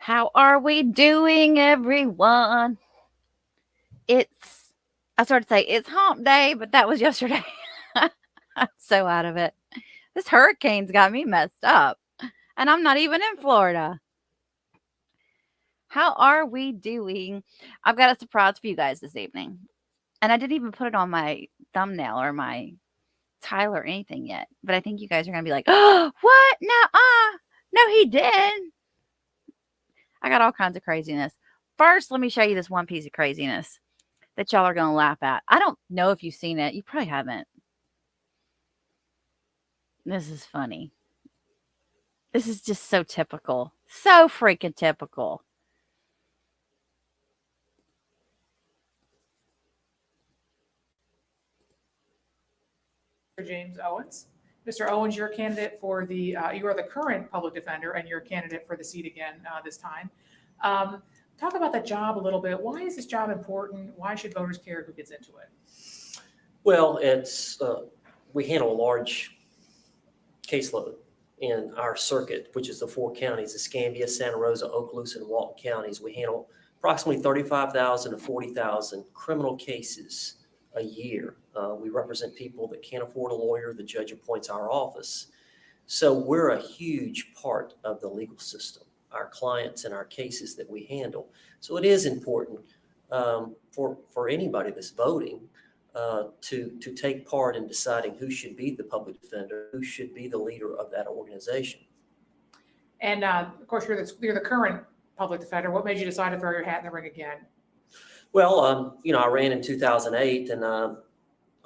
How are we doing, everyone? I started to say it's hump day, but that was yesterday. I'm so out of it. This hurricane's got me messed up, and I'm not even in Florida. How are we doing? I've got a surprise for you guys this evening, and I didn't even put it on my thumbnail or my title or anything yet, but I think you guys are going to be like, oh, what? No, he didn't. I got all kinds of craziness. First, let me show you this one piece of craziness that y'all are going to laugh at. I don't know if you've seen it. You probably haven't. This is funny. This is just so typical. So freaking typical. James Owens. Mr. Owens, you're a candidate for you are the current public defender and you're a candidate for the seat again this time. Talk about that job a little bit. Why is this job important? Why should voters care who gets into it? Well, we handle a large caseload in our circuit, which is the 4 counties, Escambia, Santa Rosa, Okaloosa, and Walton counties. We handle approximately 35,000 to 40,000 criminal cases a year. We represent people that can't afford a lawyer. The judge appoints our office. So we're a huge part of the legal system, our clients and our cases that we handle. So it is important for anybody that's voting to take part in deciding who should be the public defender, who should be the leader of that organization. And of course, you're the current public defender. What made you decide to throw your hat in the ring again? Well, I ran in 2008, and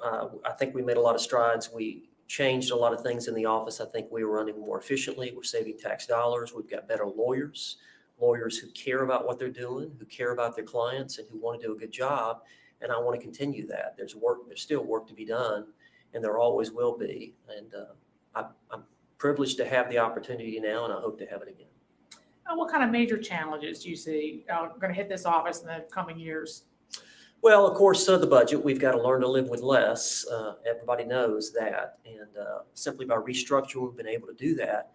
I think we made a lot of strides. We changed a lot of things in the office. I think we were running more efficiently. We're saving tax dollars. We've got better lawyers who care about what they're doing, who care about their clients, and who want to do a good job. And I want to continue that. There's still work to be done, and there always will be. And I'm privileged to have the opportunity now, and I hope to have it again. What kind of major challenges do you see going to hit this office in the coming years? Well, of course, the budget. We've got to learn to live with less. Everybody knows that. And simply by restructuring, we've been able to do that.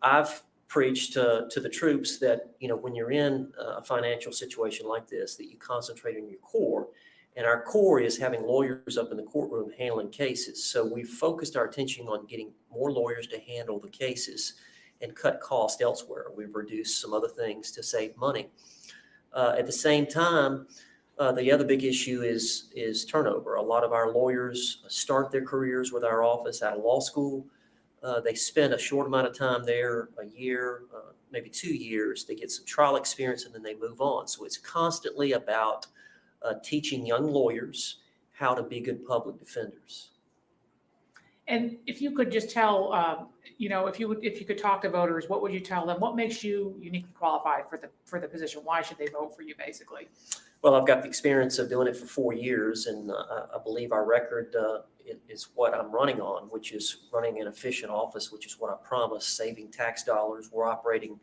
I've preached to the troops that, when you're in a financial situation like this, that you concentrate on your core. And our core is having lawyers up in the courtroom handling cases. So we've focused our attention on getting more lawyers to handle the cases and cut costs elsewhere. We've reduced some other things to save money. At the same time, the other big issue is turnover. A lot of our lawyers start their careers with our office out of law school. They spend a short amount of time there, a year, maybe 2 years. They get some trial experience and then they move on. So it's constantly about teaching young lawyers how to be good public defenders. And if you could just tell, if you could talk to voters, what would you tell them? What makes you uniquely qualified for the position? Why should they vote for you, basically? Well, I've got the experience of doing it for 4 years, and I believe our record is what I'm running on, which is running an efficient office, which is what I promised, saving tax dollars. We're operating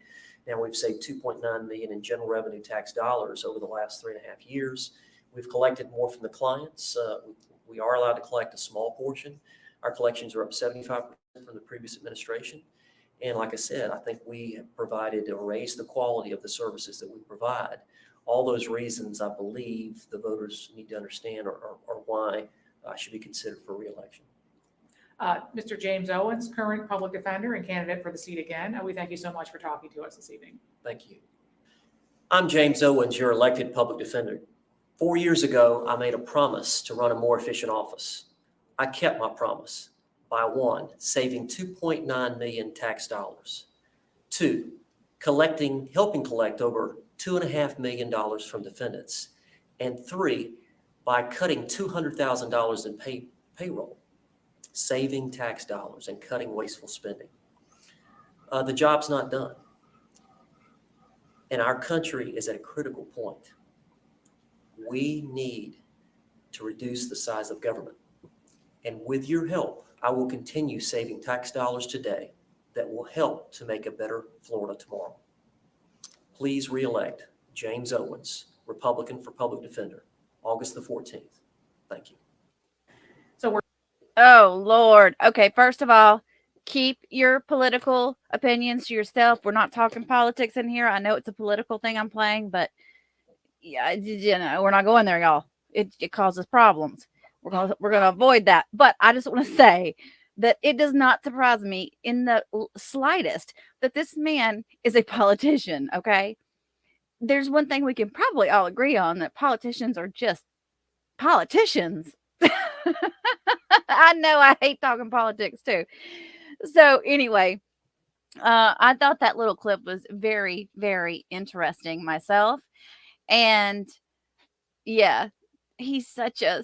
now. We've saved $2.9 million in general revenue tax dollars over the last 3.5 years. We've collected more from the clients. We are allowed to collect a small portion. Our collections are up 75% from the previous administration. And like I said, I think we have provided or raised the quality of the services that we provide. All those reasons, I believe, the voters need to understand or why I should be considered for re-election. Mr. James Owens, current public defender and candidate for the seat again. We thank you so much for talking to us this evening. Thank you. I'm James Owens, your elected public defender. 4 years ago, I made a promise to run a more efficient office. I kept my promise by 1, saving $2.9 million tax dollars. 2, helping collect over $2.5 million from defendants. And 3, by cutting $200,000 in payroll, saving tax dollars and cutting wasteful spending. The job's not done. And our country is at a critical point. We need to reduce the size of government. And with your help, I will continue saving tax dollars today that will help to make a better Florida tomorrow. Please re-elect James Owens, Republican for Public Defender, August the 14th. Thank you. Oh, Lord. Okay, first of all, keep your political opinions to yourself. We're not talking politics in here. I know it's a political thing I'm playing, but yeah, we're not going there, y'all. It causes problems. We're gonna avoid that. But I just want to say that it does not surprise me in the slightest that this man is a politician. Okay, there's one thing we can probably all agree on, that politicians are just politicians. I know I hate talking politics too. So anyway, I thought that little clip was very, very interesting myself. And yeah, he's such a.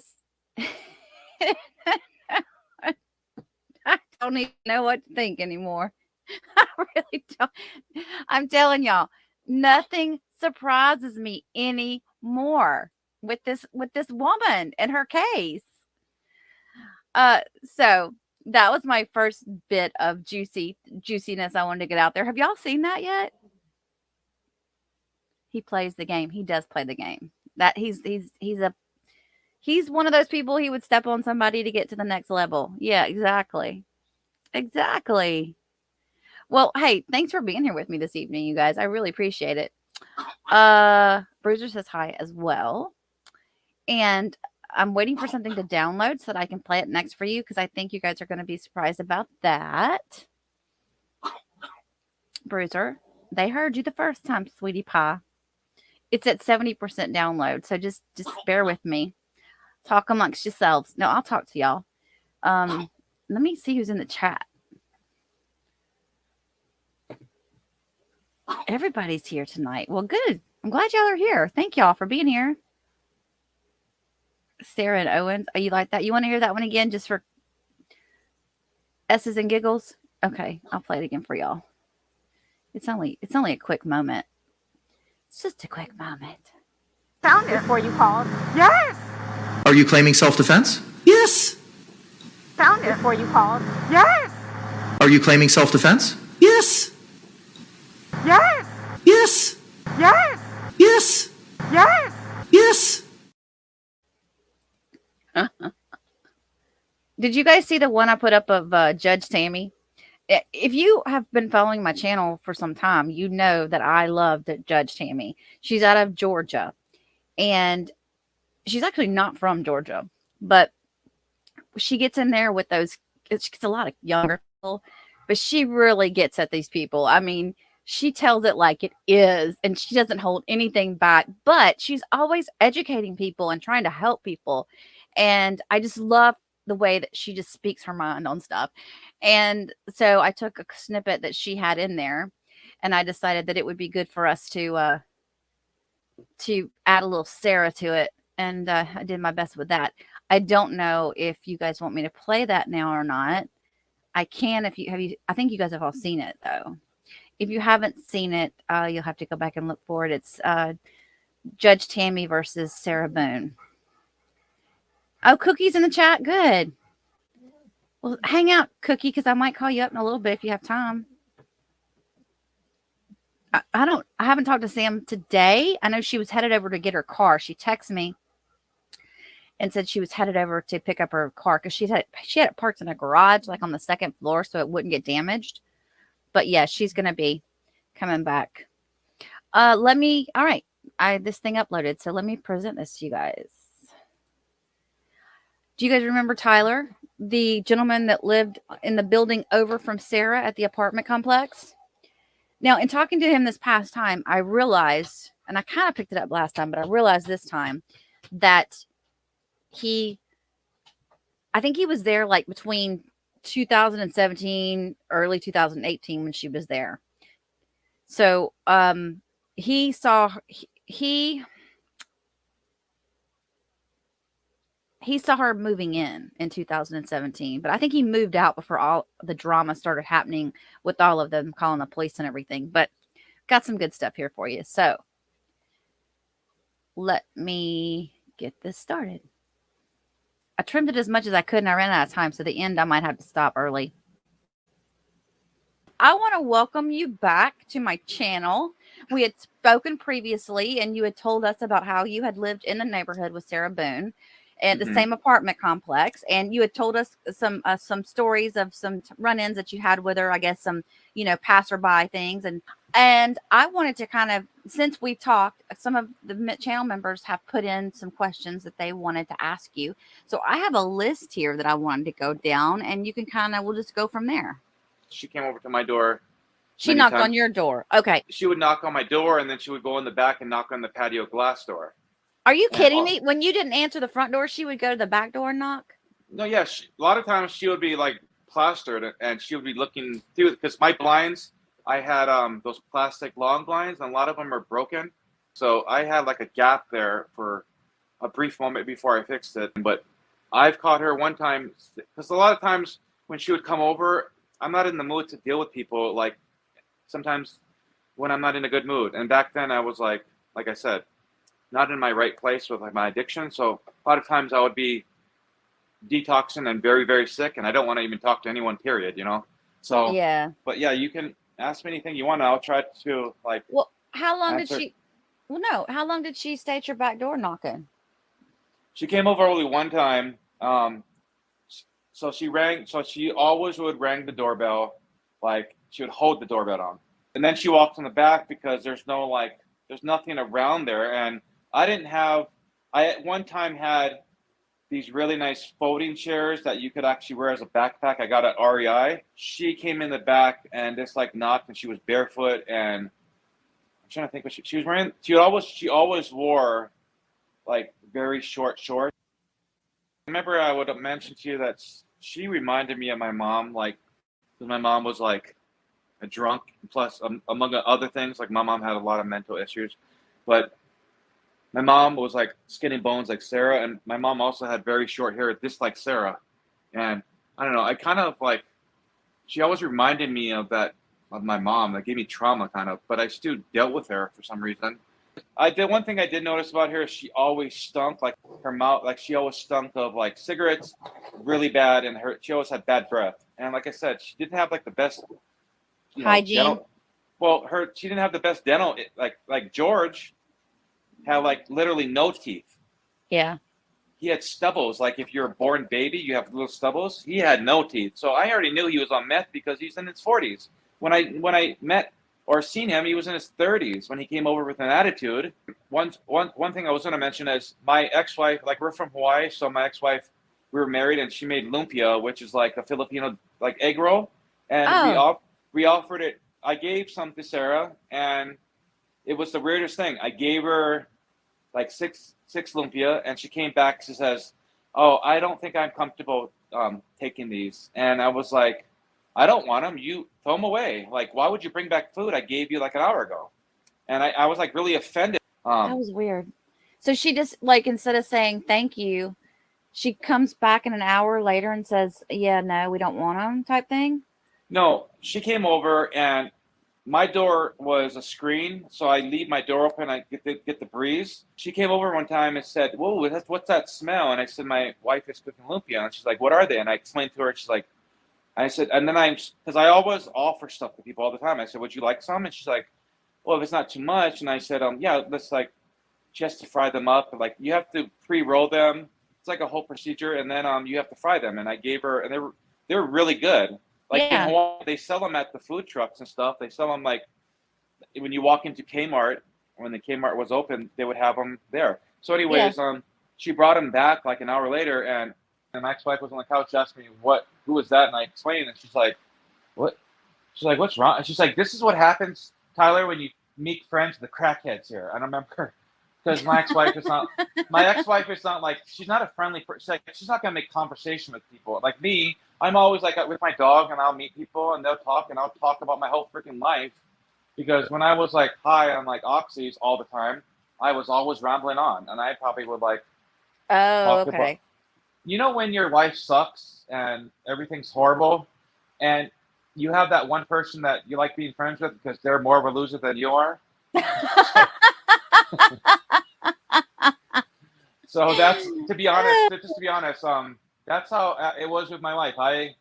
I don't even know what to think anymore. I really don't. I'm telling y'all, nothing surprises me anymore with this woman and her case. So that was my first bit of juiciness I wanted to get out there. Have y'all seen that yet? He plays the game. He does play the game. That he's one of those people, he would step on somebody to get to the next level. Yeah, exactly. Exactly. Well, hey, thanks for being here with me this evening, you guys. I really appreciate it. Bruiser says hi as well. And I'm waiting for something to download so that I can play it next for you, because I think you guys are going to be surprised about that. Bruiser, they heard you the first time, sweetie pie. It's at 70% download, so just bear with me. Talk amongst yourselves. No, I'll talk to y'all. Let me see who's in the chat. Everybody's here tonight. Well, good. I'm glad y'all are here. Thank y'all for being here. Sarah and Owens. Oh, you like that? You want to hear that one again just for S's and giggles? Okay, I'll play it again for y'all. It's only a quick moment. It's just a quick moment. Found it before you called. Yes. Are you claiming self-defense? Yes. Found it before you called. Yes. Are you claiming self-defense? Yes. Yes. Yes. Yes. Yes. Yes. Yes. Did you guys see the one I put up of Judge Tammy? If you have been following my channel for some time, you know that I love Judge Tammy. She's out of Georgia, and she's actually not from Georgia, but she gets in there with those. She gets a lot of younger people, but she really gets at these people. I mean, she tells it like it is, and she doesn't hold anything back, but she's always educating people and trying to help people. And I just love the way that she just speaks her mind on stuff. And so I took a snippet that she had in there, and I decided that it would be good for us to add a little Sarah to it. And I did my best with that. I don't know if you guys want me to play that now or not. I can if you have. I think you guys have all seen it though. If you haven't seen it, you'll have to go back and look for it. It's Judge Tammy versus Sarah Boone. Oh, Cookie's in the chat. Good. Well, hang out, Cookie, because I might call you up in a little bit if you have time. I haven't talked to Sam today. I know she was headed over to get her car. She texted me and said she was headed over to pick up her car because she had it parked in a garage, like on the second floor, so it wouldn't get damaged. But yeah, she's gonna be coming back. All right. This thing uploaded, so let me present this to you guys. Do you guys remember Tyler, the gentleman that lived in the building over from Sarah at the apartment complex? Now, in talking to him this past time, I realized, and I kind of picked it up last time, but I realized this time that I think he was there like between 2017, early 2018 when she was there. So he saw her moving in 2017, but I think he moved out before all the drama started happening with all of them calling the police and everything. But got some good stuff here for you. So let me get this started. I trimmed it as much as I could and I ran out of time. So the end, I might have to stop early. I want to welcome you back to my channel. We had spoken previously and you had told us about how you had lived in the neighborhood with Sarah Boone. at the same apartment complex, and you had told us some stories of some run-ins that you had with her. I guess some passerby things, and I wanted to kind of, since we talked, some of the channel members have put in some questions that they wanted to ask you. So I have a list here that I wanted to go down, and you can we'll just go from there. She came over to my door. She knocked on your door. Okay. She would knock on my door, and then she would go in the back and knock on the patio glass door. Are you kidding me? When you didn't answer the front door, she would go to the back door and knock? No, yeah. A lot of times she would be like plastered, and she would be looking through, because my blinds, I had those plastic long blinds, and a lot of them are broken. So I had like a gap there for a brief moment before I fixed it. But I've caught her one time, because a lot of times when she would come over, I'm not in the mood to deal with people, like sometimes when I'm not in a good mood. And back then I was like I said, not in my right place with my addiction. So a lot of times I would be detoxing and very, very sick, and I don't want to even talk to anyone, period, So, yeah. But yeah, you can ask me anything you want. I'll try to Well, how long answer. how long did she stay at your back door knocking? She came over only one time. So she always would ring the doorbell, like she would hold the doorbell on. And then she walked in the back because there's nothing around there. And I at one time had these really nice folding chairs that you could actually wear as a backpack. I got at REI. She came in the back and just knocked, and she was barefoot, and I'm trying to think what she was wearing. She always wore like very short shorts. I remember I would have mentioned to you that she reminded me of my mom, because my mom was like a drunk, plus among other things, like my mom had a lot of mental issues, but my mom was like skin and bones like Sarah, and my mom also had very short hair, just like Sarah. And I don't know, I kind of she always reminded me of my mom. That gave me trauma kind of, but I still dealt with her for some reason. One thing I did notice about her is she always stunk, like her mouth, like she always stunk of like cigarettes really bad, and she always had bad breath. And like I said, she didn't have like the best hygiene. She didn't have the best dental, like George had like literally no teeth. Yeah. He had stubbles. Like if you're a born baby, you have little stubbles. He had no teeth. So I already knew he was on meth because he's in his 40s. When I met or seen him, he was in his 30s when he came over with an attitude. One thing I was going to mention is my ex-wife, like we're from Hawaii, so my ex-wife, we were married, and she made lumpia, which is like a Filipino like egg roll, and we offered it. I gave some to Sarah, and it was the weirdest thing. I gave her like six lumpia, and she came back. She says, "Oh, I don't think I'm comfortable taking these." And I was like, "I don't want them. You throw them away. Like, why would you bring back food I gave you like an hour ago?" And I was like really offended. That was weird. So she just instead of saying thank you, she comes back in an hour later and says, "Yeah, no, we don't want them," type thing. No, she came over, and my door was a screen, so I leave my door open. I get the breeze. She came over one time and said, "Whoa, what's that smell?" And I said, "My wife is cooking lumpia." And she's like, "What are they?" And I explained to her. She's like, I said, and then because I always offer stuff to people all the time. I said, "Would you like some?" And she's like, "Well, if it's not too much." And I said, "Yeah, let's she has to fry them up. Like you have to pre-roll them. It's like a whole procedure, and then you have to fry them." And I gave her, and they were really good. Like in Hawaii, they sell them at the food trucks and stuff. They sell them like when you walk into Kmart, when the Kmart was open, they would have them there. So anyways, she brought them back like an hour later, and my ex-wife was on the couch asking me who was that? And I explained, and she's like, "What?" She's like, "What's wrong?" And she's like, "This is what happens, Tyler, when you meet friends, the crackheads here." I remember because my ex-wife is not like, she's not a friendly person. She's not gonna make conversation with people. Like me, I'm always like with my dog, and I'll meet people, and they'll talk, and I'll talk about my whole freaking life. Because when I was like high on like oxys all the time, I was always rambling on, and I probably would like. Oh, okay. When your life sucks and everything's horrible, and you have that one person that you like being friends with because they're more of a loser than you are. So that's to be honest. That's how it was with my life. I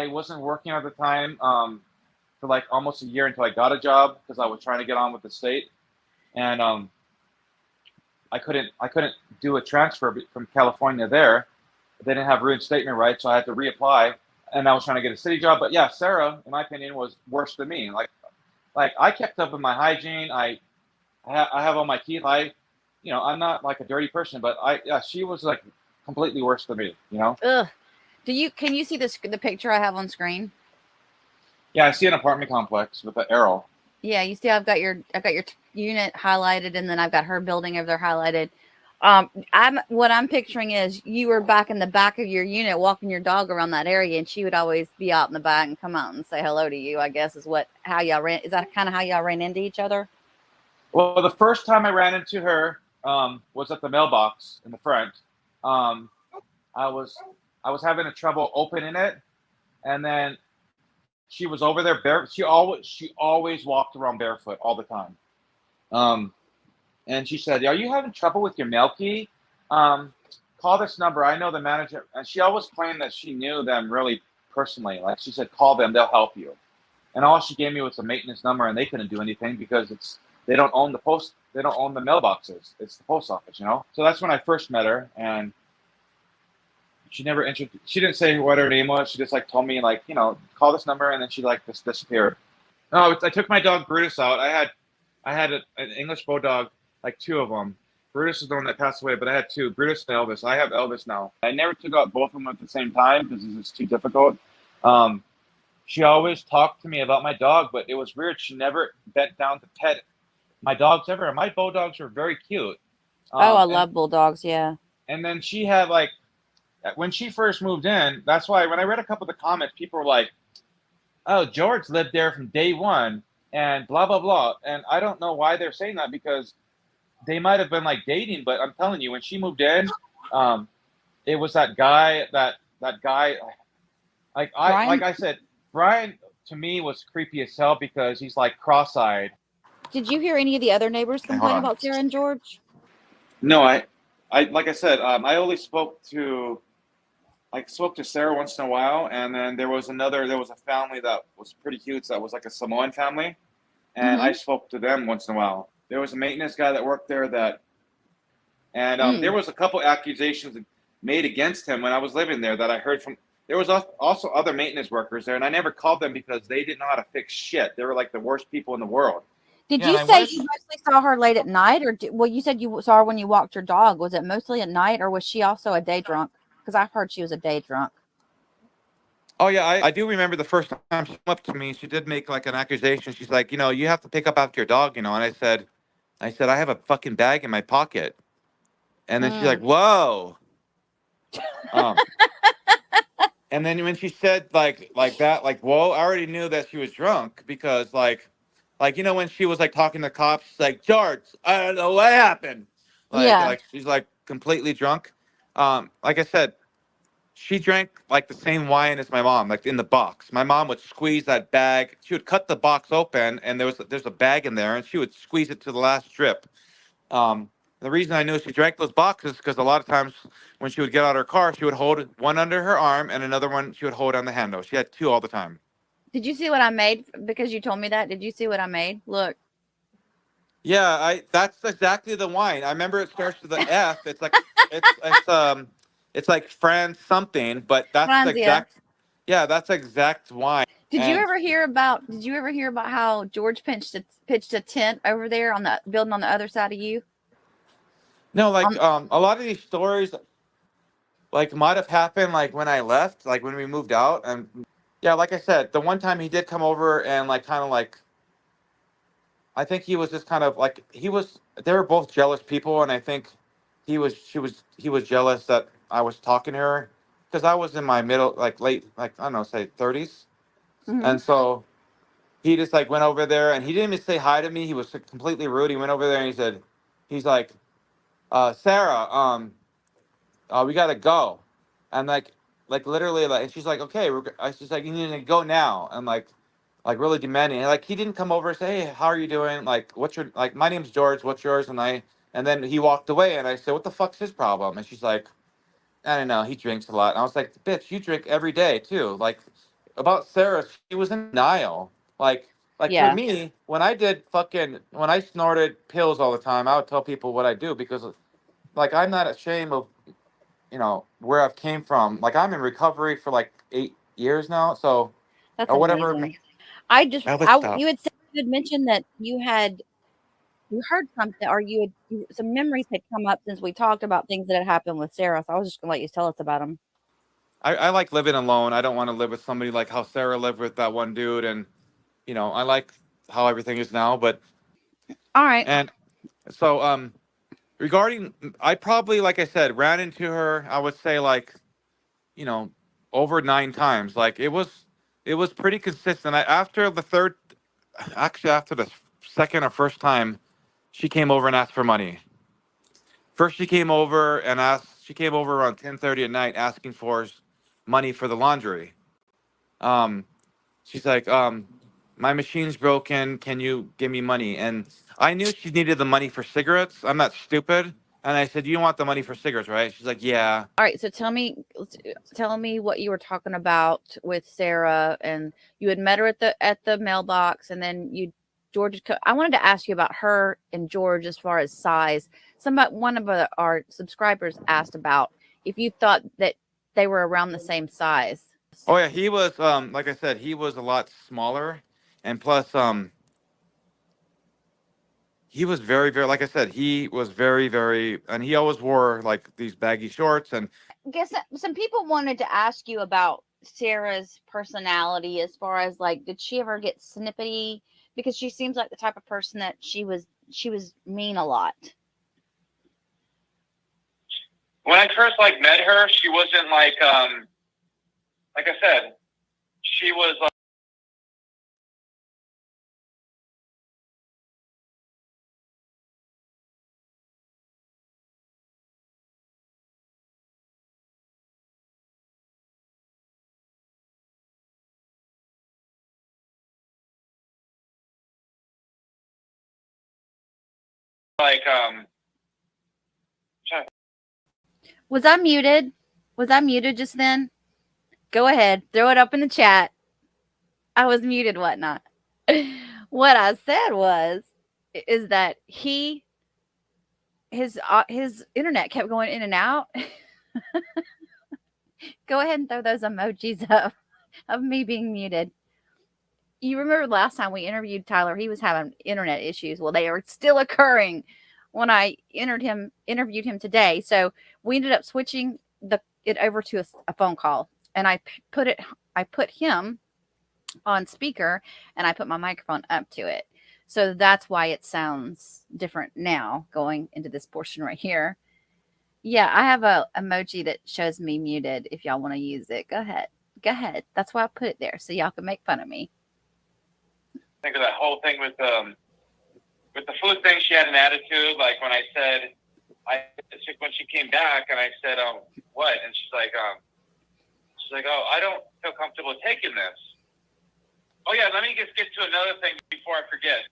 wasn't working at the time for like almost a year until I got a job because I was trying to get on with the state, and I couldn't do a transfer from California there. They didn't have reinstatement rights, so I had to reapply. And I was trying to get a city job. But yeah, Sarah, in my opinion, was worse than me. Like I kept up with my hygiene. I have all my teeth. I'm not like a dirty person, but she was like completely worse than me. Ugh. Can you see the picture I have on screen? Yeah, I see an apartment complex with an arrow. Yeah, you see, I've got your unit highlighted, and then I've got her building over there highlighted. What I'm picturing is you were back in the back of your unit walking your dog around that area, and she would always be out in the back and come out and say hello to you, I guess is how y'all ran. Is that kind of how y'all ran into each other? Well, the first time I ran into her was at the mailbox in the front. I was having a trouble opening it, and then she was over there bare. She always walked around barefoot all the time. And she said, "Are you having trouble with your mail key? Call this number. I know the manager." And she always claimed that she knew them really personally. Like she said, "Call them; they'll help you." And all she gave me was a maintenance number, and they couldn't do anything because they don't own the post. They don't own the mailboxes. It's the post office, So that's when I first met her, and she never she didn't say what her name was. She just told me call this number, and then she just disappeared. No, I took my dog Brutus out. I had an English bulldog, like 2 of them. Brutus is the one that passed away, but I had 2, Brutus and Elvis. I have Elvis now. I never took out both of them at the same time because it's too difficult. She always talked to me about my dog, but it was weird. She never bent down to pet my dogs ever. My bulldogs were very cute. I love bulldogs, yeah. And then she had when she first moved in, that's why when I read a couple of the comments, people were like, "Oh, George lived there from day one," and blah, blah, blah. And I don't know why they're saying that because they might have been dating, but I'm telling you, when she moved in, it was that guy, that guy, like I said, Brian to me was creepy as hell because he's cross-eyed. Did you hear any of the other neighbors complain about Sarah and George? No, I like I said, I only spoke to Sarah once in a while, and then there was a family that was pretty cute. That was like a Samoan family, and I spoke to them once in a while. There was a maintenance guy that worked there there was a couple accusations made against him when I was living there that I heard from. There was also other maintenance workers there, and I never called them because they didn't know how to fix shit. They were like the worst people in the world. Did you say you mostly saw her late at night, or you said you saw her when you walked your dog? Was it mostly at night, or was she also a day drunk? Because I've heard she was a day drunk. Oh yeah, I do remember the first time she came up to me. She did make an accusation. She's like, you have to pick up after your dog, And I said, I have a fucking bag in my pocket. And then she's like, whoa. And then when she said like that, whoa, I already knew that she was drunk because when she was talking to cops, she's like, "George, I don't know what happened." She's completely drunk. Like I said, she drank the same wine as my mom, in the box. My mom would squeeze that bag. She would cut the box open, and there's a bag in there, and she would squeeze it to the last drip. The reason I knew she drank those boxes because a lot of times when she would get out of her car, she would hold one under her arm and another one she would hold on the handle. She had 2 all the time. Did you see what I made? Because you told me that. Did you see what I made? Look. Yeah, that's exactly the wine. I remember it starts with an F. It's it's like France something, but that's Franzia. the exact. Yeah, that's exact wine. Did you ever hear about how George pitched a tent over there on the building on the other side of you? No, a lot of these stories might have happened when I left, when we moved out, and yeah, like I said, the one time he did come over and I think he was just they were both jealous people, and I think he was jealous that I was talking to her because I was in my middle, late, I don't know, say 30s. Mm-hmm. And so he just went over there and he didn't even say hi to me. He was completely rude. He went over there and he's like, Sarah, we gotta go. And literally, and she's like, okay, she's like, you need to go now. And really demanding. And he didn't come over and say, hey, how are you doing? What's your, my name's George, what's yours? And then he walked away and I said, what the fuck's his problem? And she's like, I don't know, he drinks a lot. And I was like, bitch, you drink every day too. About Sarah, she was in denial. Yeah. For me, when I snorted pills all the time, I would tell people what I do because like, I'm not ashamed of, where I've came from. Like, I'm in recovery for like 8 years now. So, That's or whatever. amazing. I just, I would stop. you had said, you had mentioned that you heard something, or some memories had come up since we talked about things that had happened with Sarah. So I was just gonna let you tell us about them. I like living alone. I don't want to live with somebody like how Sarah lived with that one dude. And, I like how everything is now. But, All right. and so, regarding, I probably, like I said, ran into her, I would say like, you know, over 9 times. Like it was pretty consistent. After the second or first time, she came over and asked for money. First, she came over and asked. She came over around 10:30 at night, asking for money for the laundry. Um, she's like, my machine's broken. Can you give me money? And I knew she needed the money for cigarettes. I'm not stupid. And I said, you want the money for cigarettes, right? She's like, yeah. All right. So tell me what you were talking about with Sarah, and you had met her at the mailbox, and then George. I wanted to ask you about her and George as far as size. One of our subscribers asked about if you thought that they were around the same size. Oh yeah, he was like I said, he was a lot smaller, and plus he was very, very, like I said, he was very, very, and he always wore like these baggy shorts. And I guess some people wanted to ask you about Sarah's personality as far as like, did she ever get snippety? Because she seems like the type of person that she was mean a lot. When I first met her, she wasn't like I said, she was like Was I muted? Was I muted just then? Go ahead, throw it up in the chat. I was muted, whatnot. What I said is that his internet kept going in and out. Go ahead and throw those emojis up of me being muted. You remember last time we interviewed Tyler, he was having internet issues. Well, they are still occurring when I interviewed him today. So we ended up switching it over to a phone call, and I put him on speaker, and I put my microphone up to it. So that's why it sounds different now going into this portion right here. Yeah, I have a emoji that shows me muted if y'all want to use it. Go ahead. That's why I put it there, so y'all can make fun of me. think of that whole thing with the food thing. She had an attitude. Like when I said, when she came back and I said, what? And she's like, oh, I don't feel comfortable taking this. Oh yeah, let me just get to another thing before I forget.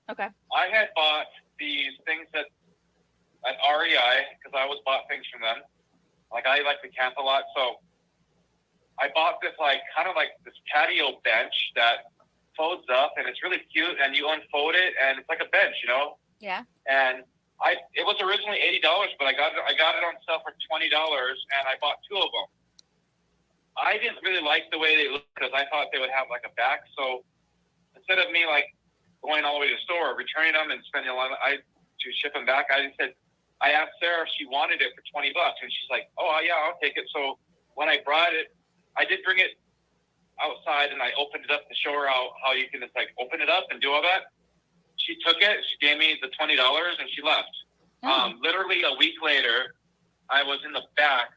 Okay. I had bought these things at REI because I always bought things from them. Like I like to camp a lot, so I bought this kind of like this patio bench that folds up, and it's really cute. And you unfold it, and it's like a bench, Yeah. And it was originally $80, but I got it on sale for $20, and I bought 2 of them. I didn't really like the way they looked because I thought they would have like a back. So instead of me going all the way to the store, returning them and spending a lot to ship them back, I asked Sarah if she wanted it for $20, and she's like, "Oh yeah, I'll take it." So when I brought it, I did bring it outside, and I opened it up to show her how you can just open it up and do all that. She took it. She gave me the $20, and she left. Oh. Literally a week later, I was in the back,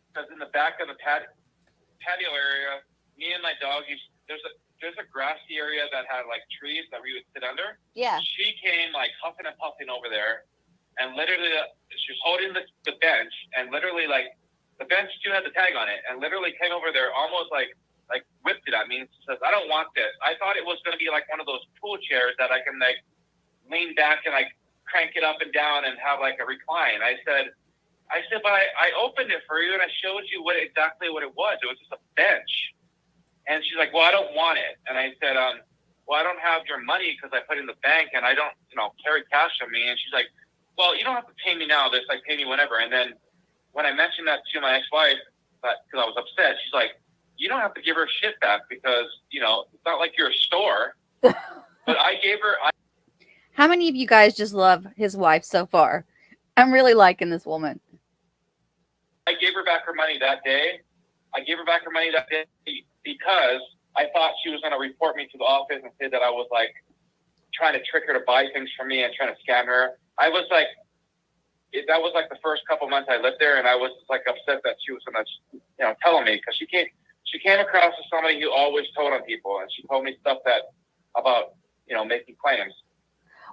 because in the back of the patio area, me and my dog there's a grassy area that had trees that we would sit under. Yeah. She came huffing and puffing over there, and literally she was holding the bench, and literally the bench still had the tag on it, and literally came over there almost whipped it at me and says, "I don't want this." I thought it was going to be one of those pool chairs that I can lean back and crank it up and down and have a recline. I said, but I opened it for you and I showed you exactly what it was. It was just a bench. And she's like, "Well, I don't want it." And I said, "Well, I don't have your money because I put it in the bank and I don't, carry cash on me." And she's like, well, you don't have to pay me now. This, like, pay me whenever. And then when I mentioned that to my ex-wife, because I was upset, she's like, you don't have to give her shit back because, you know, it's not like you're a store. But I gave her... How many of you guys just love his wife so far? I'm really liking this woman. I gave her back her money that day. Because I thought she was going to report me to the office and say that I was, like, trying to trick her to buy things from me and trying to scam her. I was like, that was like the first couple months I lived there, and I was like upset that she was going to, you know, telling me, because she came across as somebody who always told on people, and she told me stuff about, you know, making claims.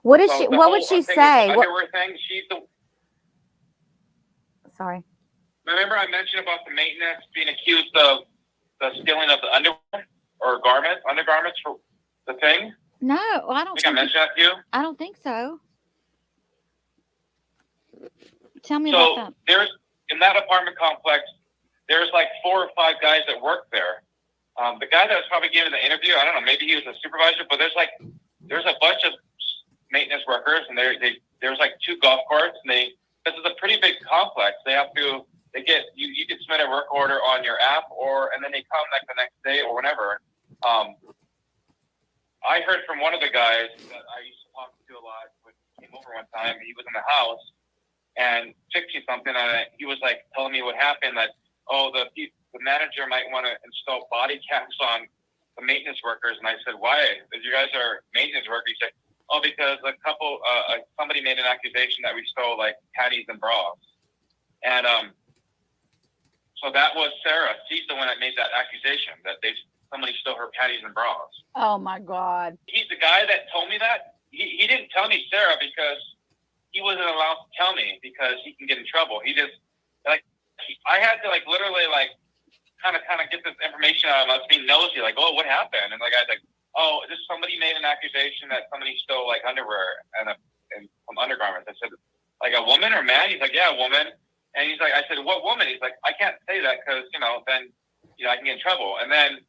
What So what would she say? The underwear thing, Sorry. Remember I mentioned about the maintenance being accused of the stealing of the underwear or undergarments for the thing? No, I don't think I mentioned that to you. I don't think so. Tell me about that. There's, in that apartment complex, there's like 4 or 5 guys that work there. The guy that was probably giving the interview, I don't know, maybe he was a supervisor, but there's a bunch of maintenance workers, and there's like 2 golf carts, and this is a pretty big complex. You can submit a work order on your app, and then they come like the next day or whenever. I heard from one of the guys that I used to talk to a lot when he came over one time. He was in the house and fixing something, and he was like telling me what happened, that, the manager might want to install body caps on the maintenance workers. And I said, why? If you guys are maintenance workers. He said, because somebody made an accusation that we stole like panties and bras. And so that was Sarah. She's the one that made that accusation, that somebody stole her panties and bras. Oh my God. He's the guy that told me that. He didn't tell me Sarah because he wasn't allowed to tell me because he can get in trouble. He just, like, I had to like literally like kind of get this information out of him. I was being nosy, like, what happened? And like I was like, just somebody made an accusation that somebody stole like underwear and some undergarments. I said, like a woman or man? He's like, yeah, a woman. And he's like, I said, what woman? He's like, I can't say that because, then, I can get in trouble. And then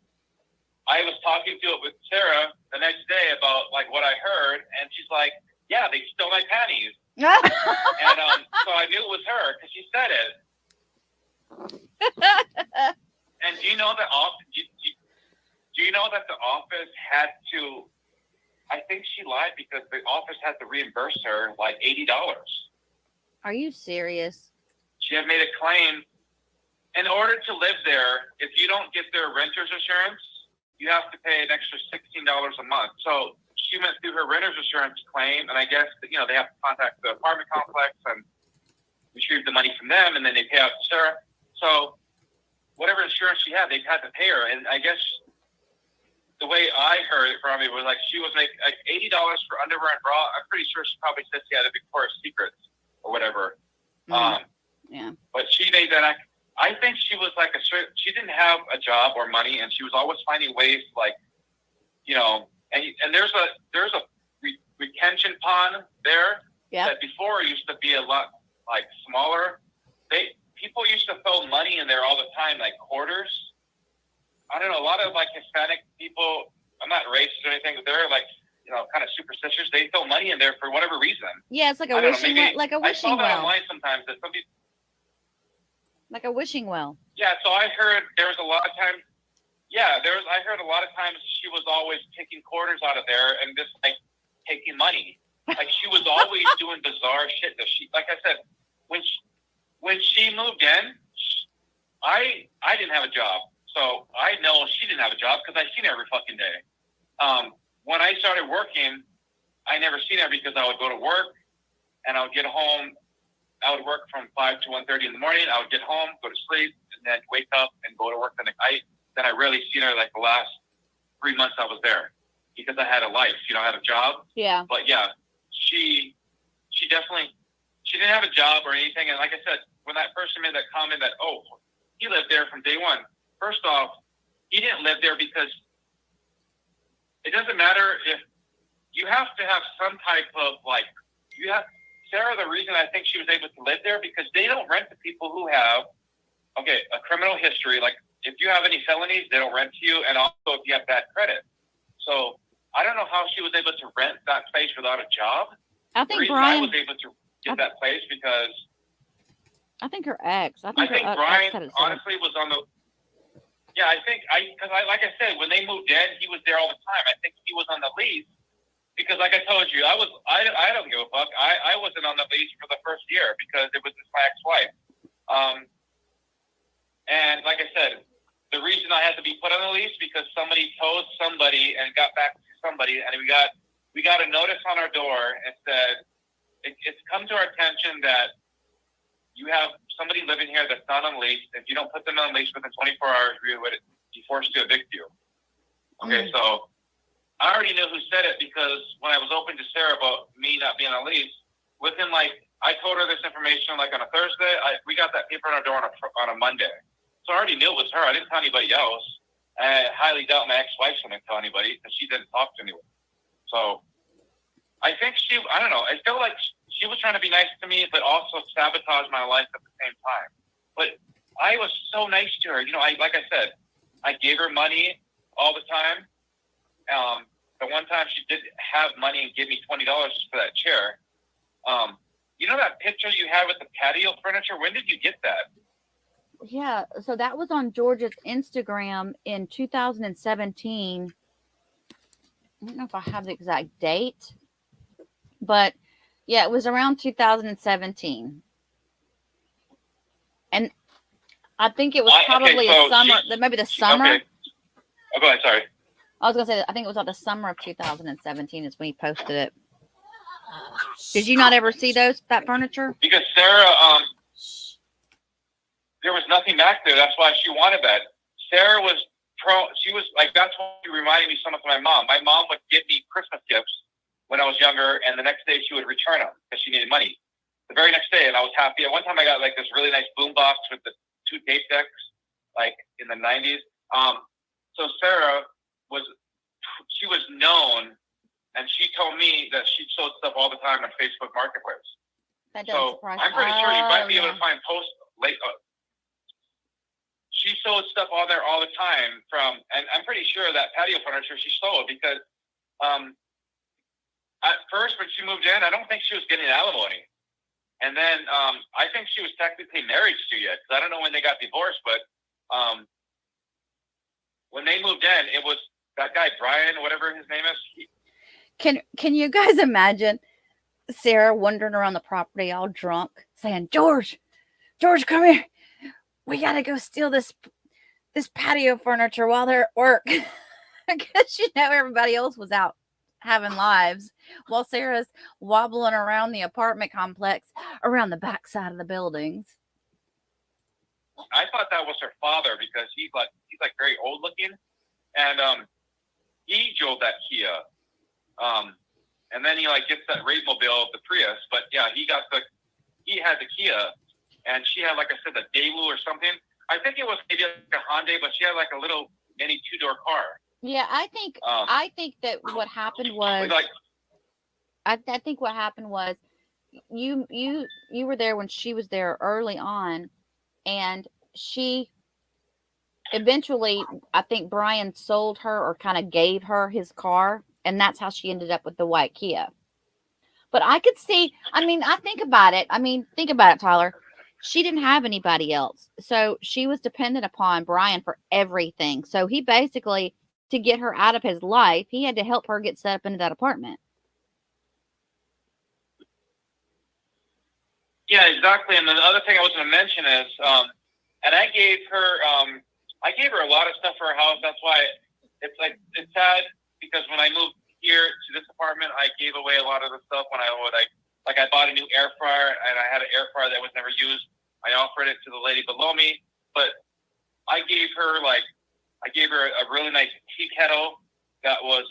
I was talking to it with Sarah the next day about like what I heard, and she's like, yeah, they stole my panties. And so I knew it was her because she said it. And do you know that the office had to, I think she lied because the office had to reimburse her like $80. Are you serious? She had made a claim. In order to live there, if you don't get their renter's insurance, you have to pay an extra $16 a month. So she went through her renter's insurance claim, and I guess, they have to contact the apartment complex and retrieve the money from them, and then they pay out to Sarah. So whatever insurance she had, they had to pay her. And I guess the way I heard it from it was like she was making like $80 for underwear and bra. I'm pretty sure she probably said she had a Victoria's Secret or whatever. Yeah. But she made that. I think she was like she didn't have a job or money, and she was always finding ways to like, and there's a retention pond there that before used to be a lot like smaller. People used to throw money in there all the time, like quarters. I don't know, a lot of like Hispanic people, I'm not racist or anything, but they're like, kind of superstitious. They throw money in there for whatever reason. Yeah, it's like a wishing well. Like a wishing well. I saw that online sometimes that some people. Like a wishing well. Yeah, so I heard there was a lot of times. Yeah, I heard a lot of times she was always taking quarters out of there and just like taking money. Like she was always doing bizarre shit. That like I said, when she moved in, I didn't have a job, so I know she didn't have a job because I seen her every fucking day. When I started working, I never seen her because I would go to work and I would get home. I would work from 5 to 1:30 in the morning. I would get home, go to sleep, and then wake up and go to work the next night. Then I rarely seen her like the last 3 months I was there because I had a life, I had a job. Yeah. But yeah, she definitely, she didn't have a job or anything. And like I said, when that person made that comment that, he lived there from day one. First off, he didn't live there because it doesn't matter if you have to have some type of Sarah, the reason I think she was able to live there because they don't rent to people who have, a criminal history. Like if you have any felonies, they don't rent to you. And also if you have bad credit. So I don't know how she was able to rent that place without a job. I think Brian was able to. get that place because I think her ex. I I think her think ex Brian had it set up. honestly was on the. Yeah, because like I said, when they moved in, he was there all the time. I think he was on the lease because, like I told you, I don't give a fuck. I wasn't on the lease for the first year because it was just my ex-wife. And like I said, the reason I had to be put on the lease because somebody told somebody and got back to somebody, and we got a notice on our door and said it's come to our attention that you have somebody living here that's not on lease. If you don't put them on lease within 24 hours, we would be forced to evict you. Okay, so I already knew who said it because when I was open to Sarah about me not being on lease, within I told her this information on a Thursday. We got that paper on our door on a Monday. So I already knew it was her. I didn't tell anybody else. I highly doubt my ex-wife didn't tell anybody because she didn't talk to anyone. So I think I don't know. I feel like she was trying to be nice to me, but also sabotage my life at the same time. But I was so nice to her. Like I said, I gave her money all the time. The one time she did have money and give me $20 for that chair. That picture you had with the patio furniture? When did you get that? Yeah, so that was on George's Instagram in 2017. I don't know if I have the exact date, but yeah, it was around 2017. And I think it was probably a summer, maybe the summer. Okay. Oh, go ahead, sorry. I was going to say, I think it was like the summer of 2017 is when he posted it. Did you not ever see that furniture? Because Sarah, there was nothing back there. That's why she wanted that. Sarah was she was that's what reminded me so much of my mom. My mom would give me Christmas gifts when I was younger, and the next day she would return them because she needed money. The very next day, and I was happy. At one time, I got this really nice boom box with the 2 tape decks, in the 90s. So Sarah was known, and she told me that she sold stuff all the time on Facebook Marketplace. That doesn't surprise me. I'm pretty sure you might be able to find posts late. She sold stuff on there all the time and I'm pretty sure that patio furniture she sold because at first when she moved in, I don't think she was getting alimony. And then I think she was technically married to you because I don't know when they got divorced, but when they moved in, it was that guy, Brian, whatever his name is. Can you guys imagine Sarah wandering around the property all drunk saying, George, come here. We got to go steal this patio furniture while they're at work. Because everybody else was out having lives while Sarah's wobbling around the apartment complex around the backside of the buildings. I thought that was her father because he's very old looking, and he drove that Kia, and then he gets that rape mobile, the Prius. But yeah, he had the Kia, and she had, like I said, the Daewoo or something. I think it was maybe a Hyundai, but she had a little mini 2-door car. Yeah, I think that what happened was I think what happened was you were there when she was there early on, and she eventually, I think Brian sold her or kind of gave her his car, and that's how she ended up with the white Kia. But I could see, think about it, Tyler. She didn't have anybody else. So she was dependent upon Brian for everything. So he basically, to get her out of his life, he had to help her get set up into that apartment. Yeah, exactly. And the other thing I was going to mention is, and I gave her a lot of stuff for her house. That's why it's sad because when I moved here to this apartment, I gave away a lot of the stuff when I bought a new air fryer and I had an air fryer that was never used. I offered it to the lady below me, but I gave her a really nice tea kettle that was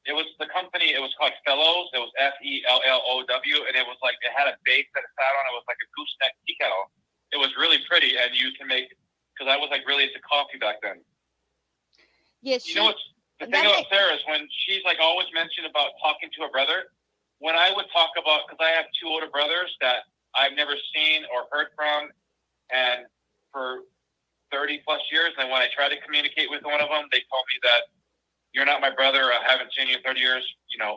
it was the company. It was called Fellows. It was FELLOW, and it was it had a base that it sat on. It was like a gooseneck tea kettle. It was really pretty, and you can make because I was really into coffee back then. Yes. You know what's the thing about Sarah is when she's always mentioned about talking to her brother. When I would talk about because I have 2 older brothers that I've never seen or heard from, and for 30 plus years, and when I tried to communicate with one of them, they told me that you're not my brother. I haven't seen you in 30 years.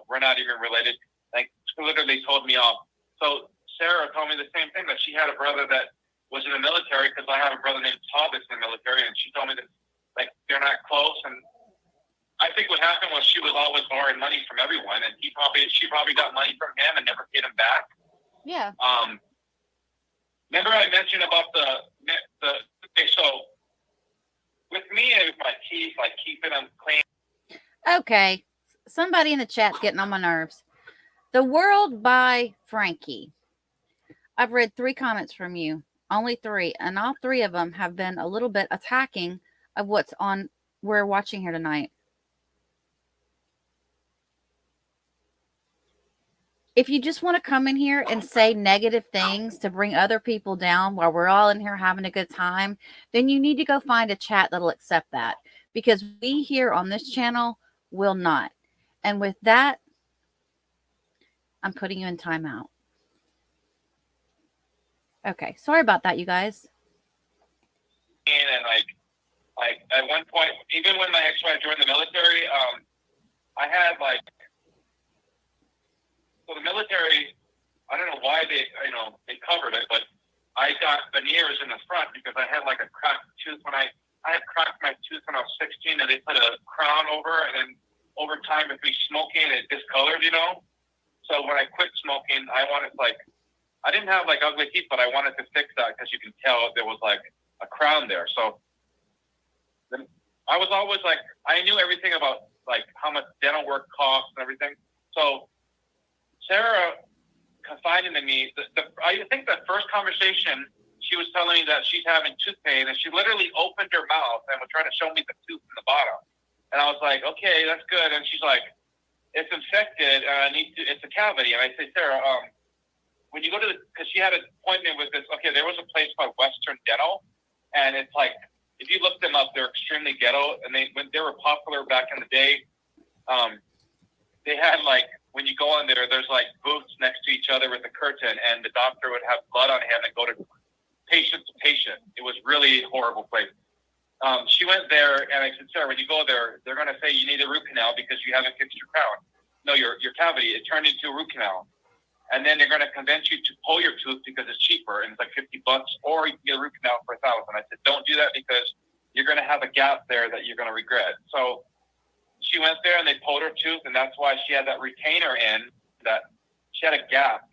We're not even related. Like, she literally told me off. So Sarah told me the same thing, that she had a brother that was in the military, because I have a brother named Todd that's in the military, and she told me that, like, they're not close. And I think what happened was she was always borrowing money from everyone, and she probably got money from him and never paid him back. Yeah. Remember I mentioned about okay, so with me and with my teeth, like keeping them clean. Okay. Somebody in the chat's getting on my nerves. The World by Frankie. I've read 3 comments from you. Only 3. And all 3 of them have been a little bit attacking of what's on we're watching here tonight. If you just want to come in here and say negative things to bring other people down while we're all in here having a good time, then you need to go find a chat that'll accept that, because we here on this channel will not. And with that, I'm putting you in timeout. Okay. Sorry about that, you guys. And like at one point, even when my ex-wife joined the military, I had like, so the military, I don't know why they covered it, but I got veneers in the front because I had like a cracked tooth when I had cracked my tooth when I was 16, and they put a crown over, and then over time with me smoking, it discolored, So when I quit smoking, I wanted I didn't have like ugly teeth, but I wanted to fix that because you can tell there was like a crown there. So then I was always like, I knew everything about like how much dental work costs and everything. So Sarah confided in me. I think the first conversation, she was telling me that she's having tooth pain, and she literally opened her mouth and was trying to show me the tooth in the bottom. And I was like, okay, that's good. And she's like, it's infected. It's a cavity. And I say, Sarah, when you go to because she had an appointment with this. Okay, there was a place called Western Dental, and it's like, if you look them up, they're extremely ghetto, and when they were popular back in the day, they had like, when you go in there, there's like booths next to each other with a curtain, and the doctor would have blood on him and go to patient to patient. It was really horrible place. She went there, and I said, Sarah, when you go there, they're going to say you need a root canal because you haven't fixed your crown. No, your cavity, it turned into a root canal. And then they're going to convince you to pull your tooth because it's cheaper, and it's like $50, or you can get a root canal for $1,000. I said, don't do that because you're going to have a gap there that you're going to regret. So she went there, and they pulled her tooth, and that's why she had that retainer in, that she had a gap.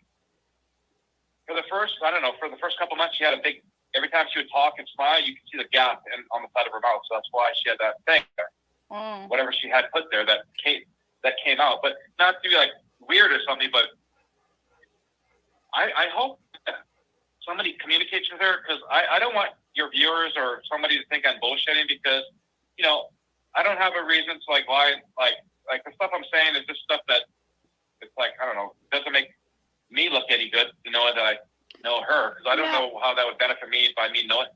For the first couple months, she had a big, every time she would talk and smile, you could see the gap on the side of her mouth. So that's why she had that thing there. Whatever she had put there that came out. But not to be like weird or something, but I hope that somebody communicates with her, because I don't want your viewers or somebody to think I'm bullshitting, because, I don't have a reason to like lie. Like the stuff I'm saying is just stuff that it's like, I don't know, doesn't make me look any good to know that I know her, because I don't know how that would benefit me by me knowing,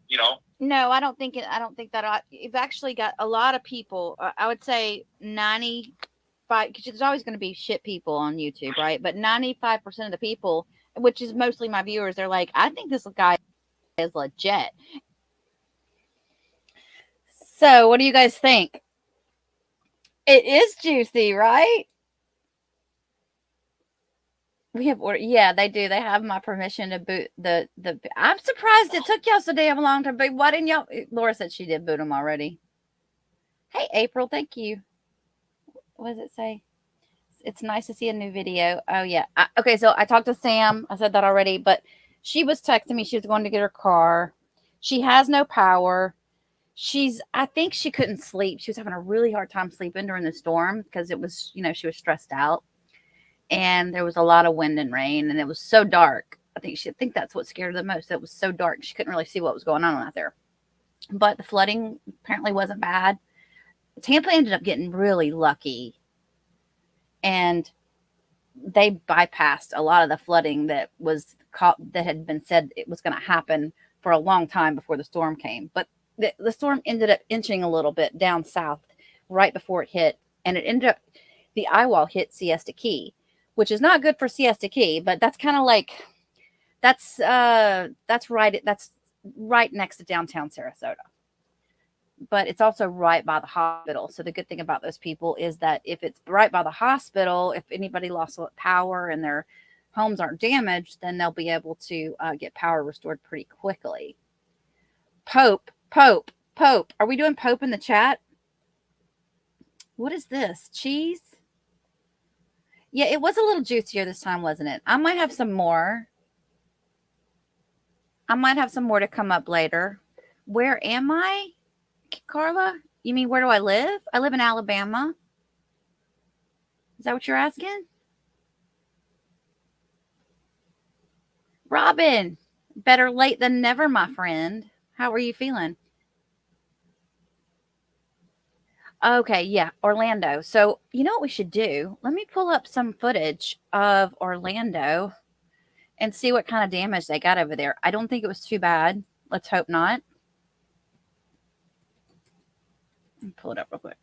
No, I don't think that you've actually got a lot of people. I would say 95, because there's always going to be shit people on YouTube, right? But 95% of the people, which is mostly my viewers, they're like, I think this guy is legit. So what do you guys think? It is juicy, right? We have order. Yeah, they do. They have my permission to boot the. I'm surprised it took y'all so damn long to boot. Why didn't y'all? Laura said she did boot them already. Hey, April, thank you. What does it say? It's nice to see a new video. Oh yeah. Okay, so I talked to Sam. I said that already, but she was texting me. She was going to get her car. She has no power. I think she couldn't sleep. She was having a really hard time sleeping during the storm because it was, she was stressed out. And there was a lot of wind and rain, and it was so dark. I think that's what scared her the most. It was so dark. She couldn't really see what was going on out there. But the flooding apparently wasn't bad. Tampa ended up getting really lucky. And they bypassed a lot of the flooding that had been said it was going to happen for a long time before the storm came. But the storm ended up inching a little bit down south right before it hit. And it ended up, the eye wall hit Siesta Key, which is not good for Siesta Key, but that's kind of like, that's right next to downtown Sarasota. but it's also right by the hospital. So the good thing about those people is that if it's right by the hospital, if anybody lost power and their homes aren't damaged, then they'll be able to get power restored pretty quickly. Pope. Are we doing Pope in the chat? What is this? Cheese? Yeah, it was a little juicier this time, wasn't it? I might have some more. To come up later. Where am I, Carla? You mean where do I live? I live in Alabama. Is that what you're asking? Robin, better late than never, my friend. How are you feeling? Okay, yeah, Orlando. So, you know what we should do? Let me pull up some footage of Orlando and see what kind of damage they got over there. I don't think it was too bad. Let's hope not. Let me pull it up real quick.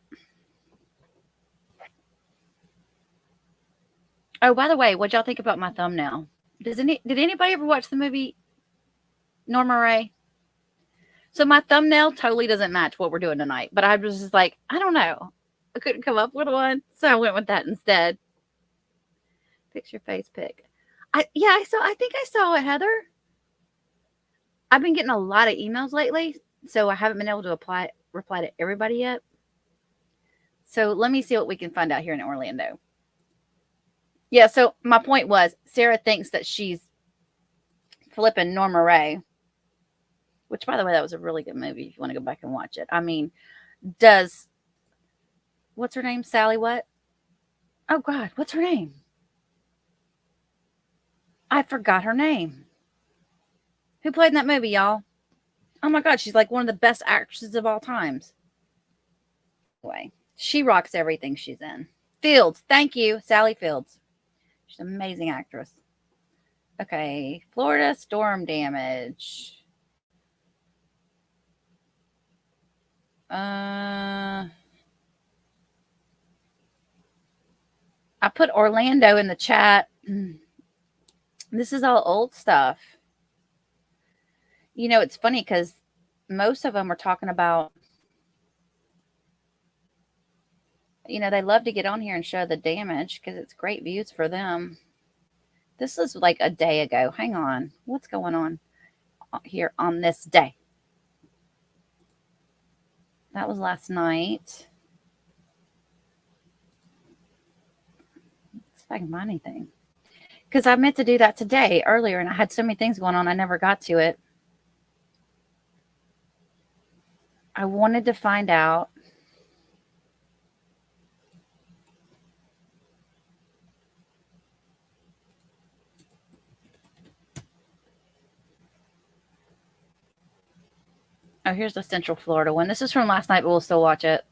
Oh, by the way, what'd y'all think about my thumbnail? Did anybody ever watch the movie Norma Ray? So my thumbnail totally doesn't match what we're doing tonight, but I was just like, I don't know. I couldn't come up with one, so I went with that instead. Picture face pic. I think I saw it, Heather. I've been getting a lot of emails lately, so I haven't been able to reply to everybody yet. So let me see what we can find out here in Orlando. Yeah, so my point was, Sarah thinks that she's flipping Norma Ray. Which, by the way, that was a really good movie if you want to go back and watch it. I mean, what's her name? Sally what? Oh, God, what's her name? I forgot her name. Who played in that movie, y'all? Oh, my God, she's like one of the best actresses of all times. Anyway, she rocks everything she's in. Fields, thank you, Sally Fields. She's an amazing actress. Okay, Florida storm damage. I put Orlando in the chat. This is all old stuff. You know, it's funny because most of them are talking about, you know, they love to get on here and show the damage because it's great views for them. This is like a day ago. Hang on. What's going on here on this day? That was last night. Let's see if I can find anything. Because I meant to do that today, earlier, and I had so many things going on, I never got to it. I wanted to find out. Oh, here's the Central Florida one. This is from last night, but we'll still watch it.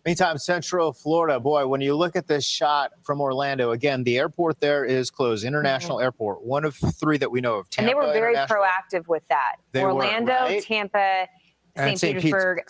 Meantime, Central Florida, boy, when you look at this shot from Orlando, again, the airport there is closed, International Airport, one of three that we know of. Tampa, and they were very proactive with that. Orlando, right? Tampa, St. Petersburg,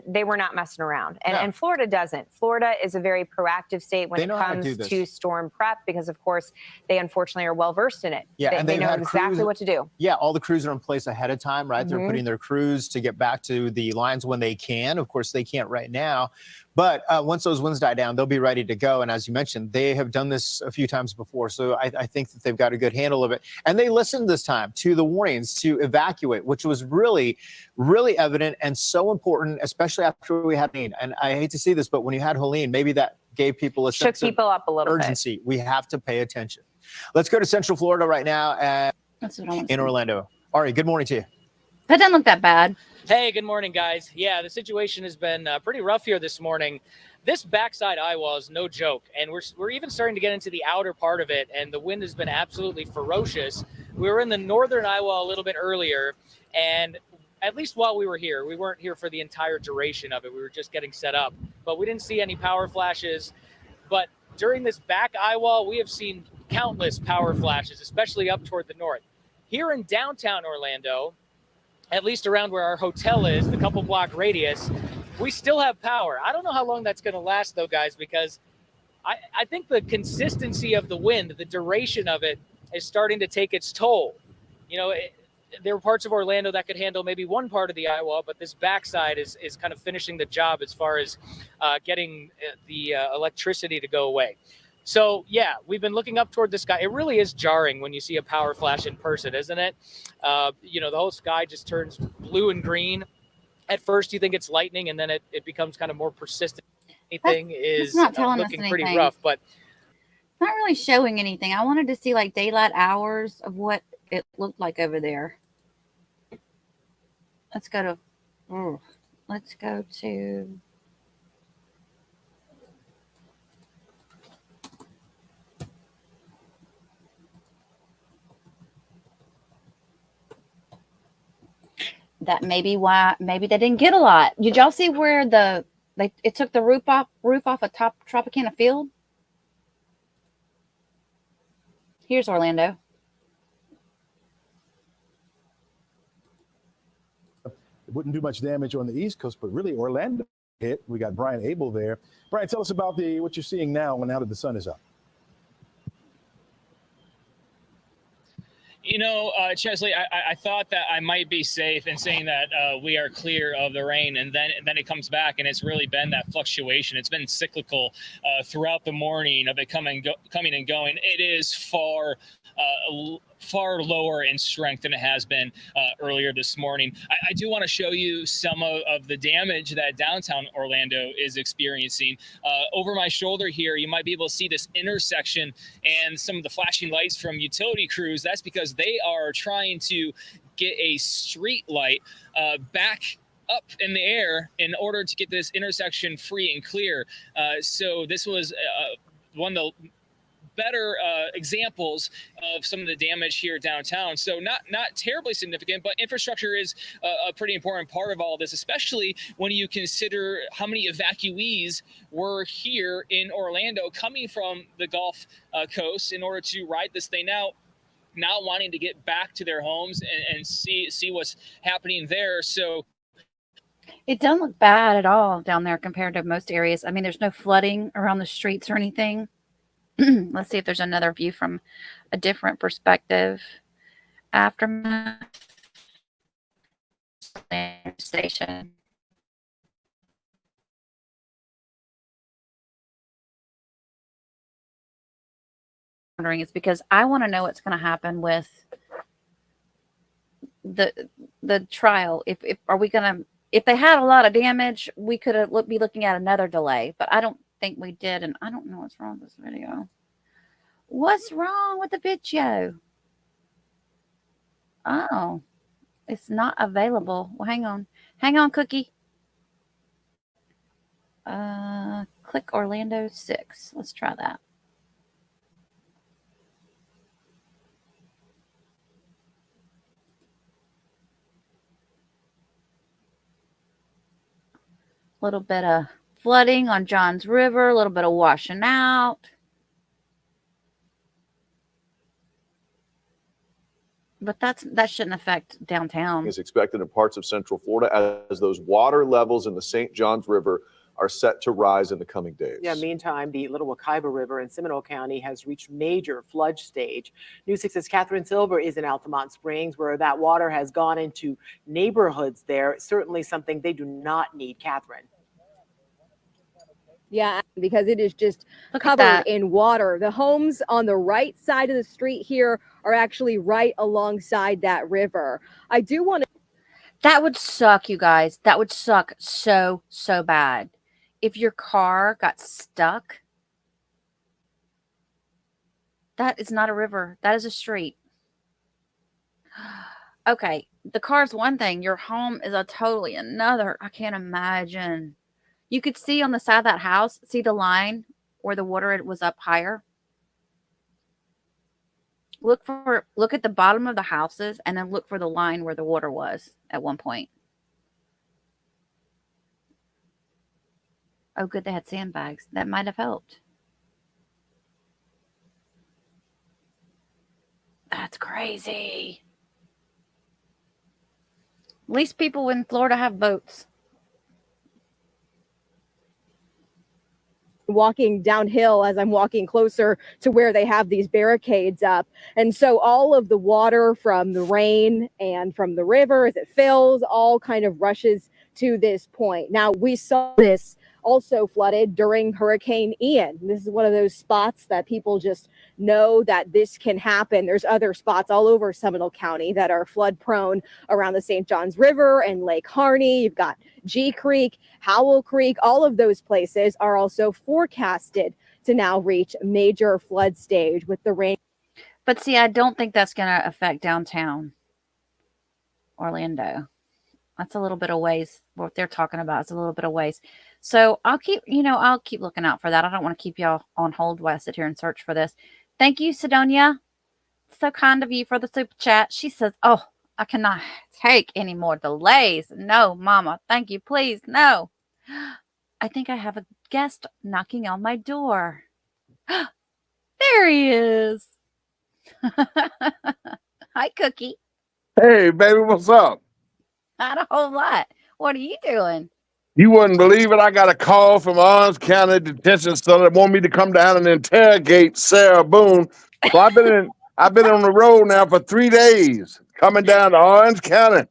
they were not messing around. And Florida doesn't. Florida is a very proactive state when it comes to storm prep because, of course, they unfortunately are well versed in it. Yeah, they know exactly what to do. Yeah, all the crews are in place ahead of time, right? They're putting their crews to get back to the lines when they can. Of course, they can't right now. But once those winds die down, they'll be ready to go. And as you mentioned, they have done this a few times before. So I think that they've got a good handle of it. And they listened this time to the warnings to evacuate, which was really, really evident and so important, especially after we had Helene. And I hate to see this, but when you had Helene, maybe that gave people a sense of urgency. We have to pay attention. Let's go to Central Florida right now in Orlando. Ari, good morning to you. That doesn't look that bad. Hey, good morning, guys. Yeah, the situation has been pretty rough here this morning. This backside eye wall is no joke, and we're even starting to get into the outer part of it, and the wind has been absolutely ferocious. We were in the northern eye wall a little bit earlier, and at least while we were here, we weren't here for the entire duration of it. We were just getting set up, but we didn't see any power flashes. But during this back eye wall, we have seen countless power flashes, especially up toward the north. Here in downtown Orlando, at least around where our hotel is, the couple block radius, we still have power. I don't know how long that's going to last, though, guys, because I think the consistency of the wind, the duration of it, is starting to take its toll. You know, there are parts of Orlando that could handle maybe one part of the eye wall, but this backside is kind of finishing the job as far as getting the electricity to go away. So, yeah, we've been looking up toward the sky. It really is jarring when you see a power flash in person, isn't it? The whole sky just turns blue and green. At first, you think it's lightning, and then it becomes kind of more persistent. Anything is not telling us looking pretty anything. rough, but it's not really showing anything. I wanted to see like daylight hours of what it looked like over there. Let's go to that maybe they didn't get a lot. Did y'all see where it took the roof off a top Tropicana field? Here's Orlando. It wouldn't do much damage on the East Coast, but really Orlando hit. We got Brian Abel there. Brian, tell us about what you're seeing now that the sun is up. Chesley, I thought that I might be safe in saying that we are clear of the rain, and then it comes back, and it's really been that fluctuation. It's been cyclical throughout the morning of it coming and going. It is far lower in strength than it has been earlier this morning. I do want to show you some of the damage that downtown Orlando is experiencing. Over my shoulder here, you might be able to see this intersection and some of the flashing lights from utility crews. That's because they are trying to get a street light back up in the air in order to get this intersection free and clear. So this was one of the better examples of some of the damage here downtown. So not terribly significant, but infrastructure is a pretty important part of all this, especially when you consider how many evacuees were here in Orlando coming from the Gulf Coast in order to ride this thing out, now wanting to get back to their homes and see what's happening there. So it doesn't look bad at all down there compared to most areas. I mean, there's no flooding around the streets or anything. Let's see if there's another view from a different perspective. Aftermath station. Wondering is because I want to know what's going to happen with the trial. If they had a lot of damage, we could be looking at another delay, but I don't think we did, and I don't know what's wrong with this video. What's wrong with the video? Oh, it's not available. Well, hang on, Cookie. Click Orlando 6. Let's try that. A little bit of flooding on Johns River, a little bit of washing out. But that shouldn't affect downtown. Is expected in parts of Central Florida as those water levels in the St. Johns River are set to rise in the coming days. Yeah, meantime, the Little Wekiva River in Seminole County has reached major flood stage. News 6's Catherine Silver is in Altamont Springs, where that water has gone into neighborhoods there. Certainly something they do not need. Catherine. Yeah, because it is just covered in water. The homes on the right side of the street here are actually right alongside that river. I do want to. That would suck, you guys. That would suck so bad. If your car got stuck, that is not a river. That is a street. Okay, the car's one thing. Your home is a totally another. I can't imagine. You could see on the side of that house, see the line where the water was up higher. Look at the bottom of the houses and then look for the line where the water was at one point. Oh, good, they had sandbags. That might have helped. That's crazy. At least people in Florida have boats. walking downhill as I'm walking closer to where they have these barricades up. And so all of the water from the rain and from the river as it fills all kind of rushes to this point. Now, we saw this also flooded during Hurricane Ian. This is one of those spots that people just know that this can happen. There's other spots all over Seminole County that are flood prone around the St. Johns River and Lake Harney. You've got G Creek, Howell Creek. All of those places are also forecasted to now reach major flood stage with the rain. But see, I don't think that's going to affect downtown Orlando. That's a little bit of ways. What they're talking about is a little bit of ways. So I'll keep looking out for that. I don't want to keep y'all on hold while I sit here and search for this. Thank you, Sidonia. So kind of you for the super chat. She says, "Oh, I cannot take any more delays. No, Mama. Thank you. Please, no. I think I have a guest knocking on my door. There he is. Hi, Cookie. Hey, baby, what's up? Not a whole lot. What are you doing? You wouldn't believe it. I got a call from Orange County Detention Center that want me to come down and interrogate Sarah Boone. So I've been on the road now for 3 days, coming down to Orange County.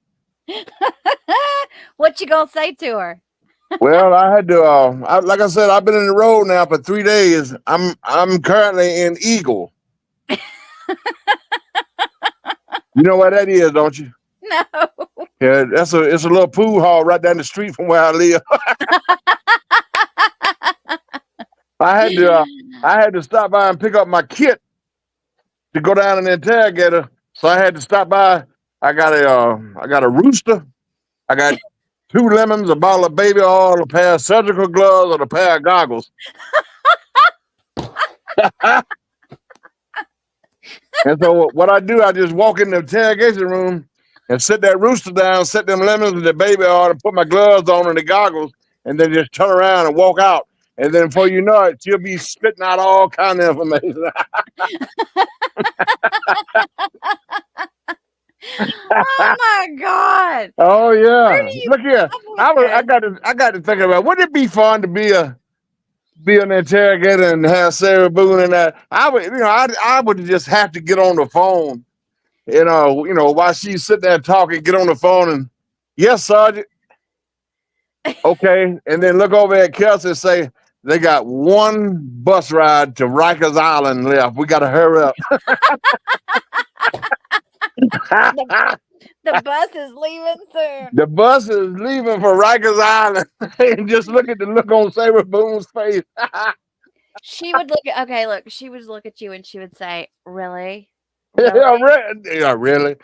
What you gonna say to her? Well, I had to. Like I said, I've been in the road now for 3 days. I'm currently in Eagle. You know what that is, don't you? No. Yeah, it's a little pool hall right down the street from where I live. I had to stop by and pick up my kit to go down and interrogate her. So I had to stop by. I got a rooster. I got 2 lemons, a bottle of baby oil, a pair of surgical gloves, and a pair of goggles. And so what I do, I just walk in the interrogation room and sit that rooster down, set them lemons and the baby oil, and put my gloves on and the goggles, and then just turn around and walk out. And then before you know it, she'll be spitting out all kind of information. Oh my God! Oh yeah! Look here, I got to think about. Wouldn't it be fun to be an interrogator and have Sarah Boone in that? I would just have to get on the phone, while she's sitting there talking, get on the phone and, yes, Sergeant. Okay, and then look over at Kelsey and say, they got 1 bus ride to Rikers Island left. We got to hurry up. The bus is leaving soon. The bus is leaving for Rikers Island. And just look at the look on Sarah Boone's face. She would she would look at you and she would say, "Really? Really?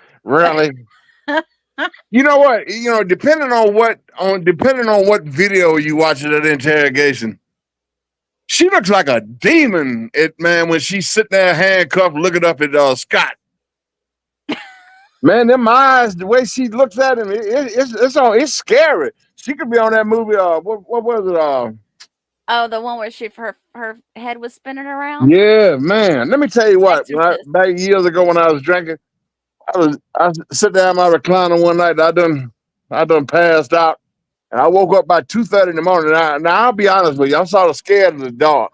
You know what? Depending on what video you watch at that interrogation, she looks like a demon, when she's sitting there handcuffed looking up at Scott. Man, them eyes, the way she looks at him, it's scary. She could be on that movie. What was it? Oh, the one where her head was spinning around. Yeah, man. Let me tell you what. Back years ago when I was drinking, I sit down in my recliner one night. I done passed out, and I woke up by 2:30 in the morning. Now I'll be honest with you, I'm sort of scared of the dark.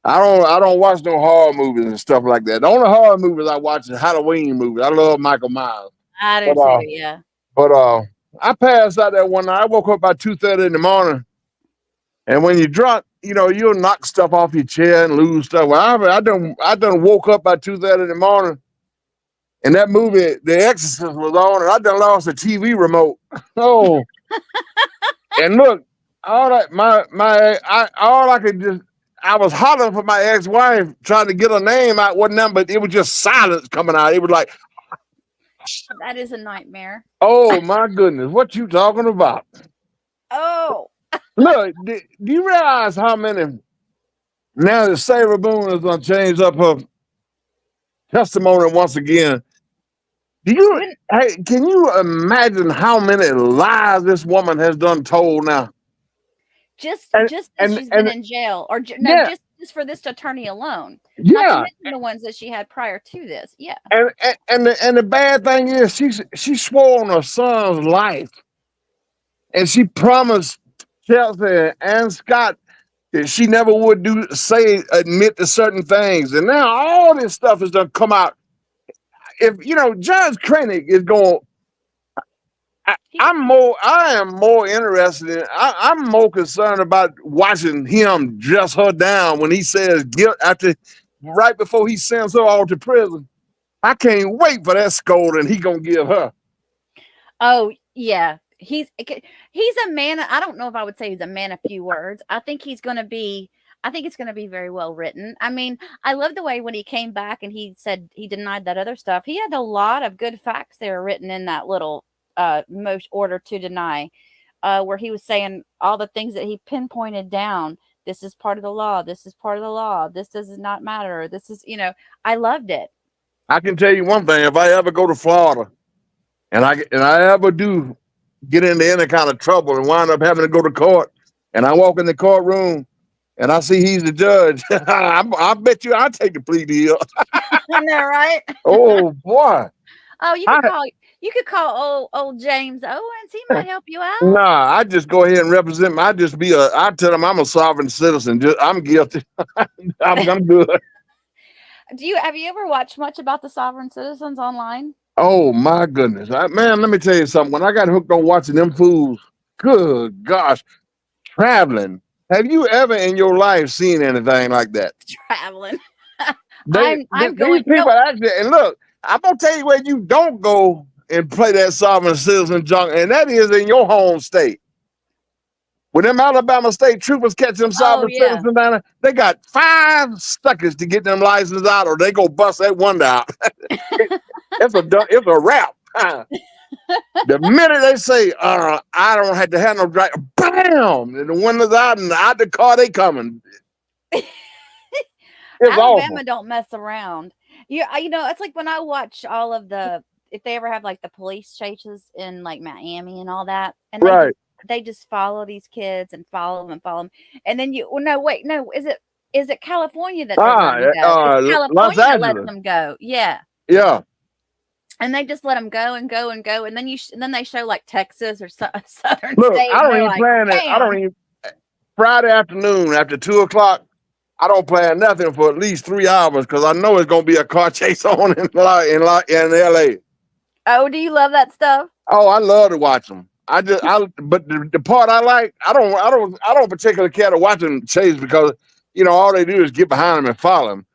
I don't watch no horror movies and stuff like that. The only horror movies I watch is Halloween movies. I love Michael Myers. I do too, yeah. But I passed out that one night. I woke up by 2:30 in the morning. And when you're drunk, you'll knock stuff off your chair and lose stuff. Well, I done woke up by 2:30 in the morning, and that movie, The Exorcist, was on, and I done lost a TV remote. Oh, and look, I was hollering for my ex-wife, trying to get her name out, wasn't that, but it was just silence coming out. It was like, that is a nightmare. Oh my goodness, what you talking about? Oh. Look, do you realize how many, now that Sarah Boone is going to change up her testimony once again, can you imagine how many lies this woman has done told now? Just that she's been in jail, or just for this attorney alone. Yeah. Not to mention the ones that she had prior to this. Yeah. And the bad thing is she swore on her son's life, and she promised Chelsea and Scott She never would admit to certain things. And now all this stuff has done come out. If, Judge Krennic is going, I am more interested in, I'm more concerned about watching him dress her down when he says guilt right before he sends her all to prison. I can't wait for that scolding he gonna give her. Oh yeah, he's a man. I don't know if I would say he's a man of few words. I think it's going to be very well written. I mean, I love the way when he came back and he said he denied that other stuff. He had a lot of good facts there written in that little most order to deny, where he was saying all the things that he pinpointed down. This is part of the law. This is part of the law. This does not matter. This is, I loved it. I can tell you one thing: if I ever go to Florida, and I ever do get into any kind of trouble and wind up having to go to court, and I walk in the courtroom and I see he's the judge, I bet you I'll take the plea deal. I know, right? Oh boy! Oh, you could call old James Owens. He might help you out. Nah, I just go ahead and represent him. I tell him I'm a sovereign citizen. I'm guilty. I'm good. Have you ever watched much about the sovereign citizens online? Oh my goodness, man! Let me tell you something. When I got hooked on watching them fools, good gosh, traveling. Have you ever in your life seen anything like that? Traveling. These people actually, and look, I'm gonna tell you where you don't go and play that sovereign citizen junk, and that is in your home state. When them Alabama state troopers catch them sovereign citizens down there, they got 5 suckers to get them licenses out, or they go bust that window out. It's a wrap. The minute they say, I don't have to have no drive, bam! And the windows out, and out the car they coming. Alabama awful. Don't mess around. It's like when I watch all of if they ever have like the police chases in like Miami and all that, and they just follow these kids and follow them, and then is it California that they let them go? It's California that lets them go. Yeah. And they just let them go and go and go, and then they show like Texas or southern state. I don't even plan it. I don't even. Friday afternoon after 2:00, I don't plan nothing for at least 3 hours because I know it's gonna be a car chase on in LA. Oh, do you love that stuff? Oh, I love to watch them. But the part I like, I don't particularly care to watch them chase because all they do is get behind them and follow them.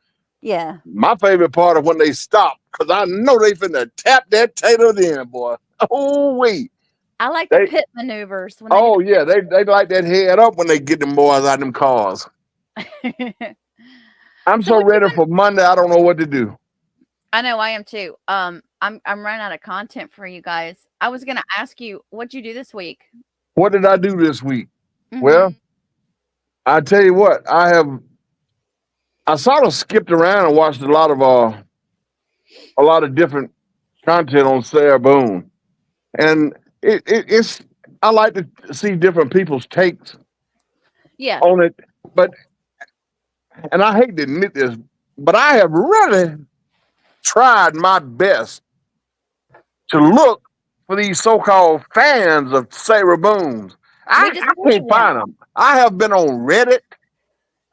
Yeah. My favorite part of when they stop, because I know they finna tap that tater then, boy. Oh, wait. I like the pit maneuvers. They like that head up when they get them boys out of them cars. I'm so ready for Monday, I don't know what to do. I know, I am too. I'm running out of content for you guys. I was gonna ask you, what'd you do this week? What did I do this week? Mm-hmm. Well, I tell you what, I sort of skipped around and watched a lot of different content on Sarah Boone, and it's I like to see different people's takes on it. And I hate to admit this, but I have really tried my best to look for these so-called fans of Sarah Boone. I can't find them. I have been on Reddit.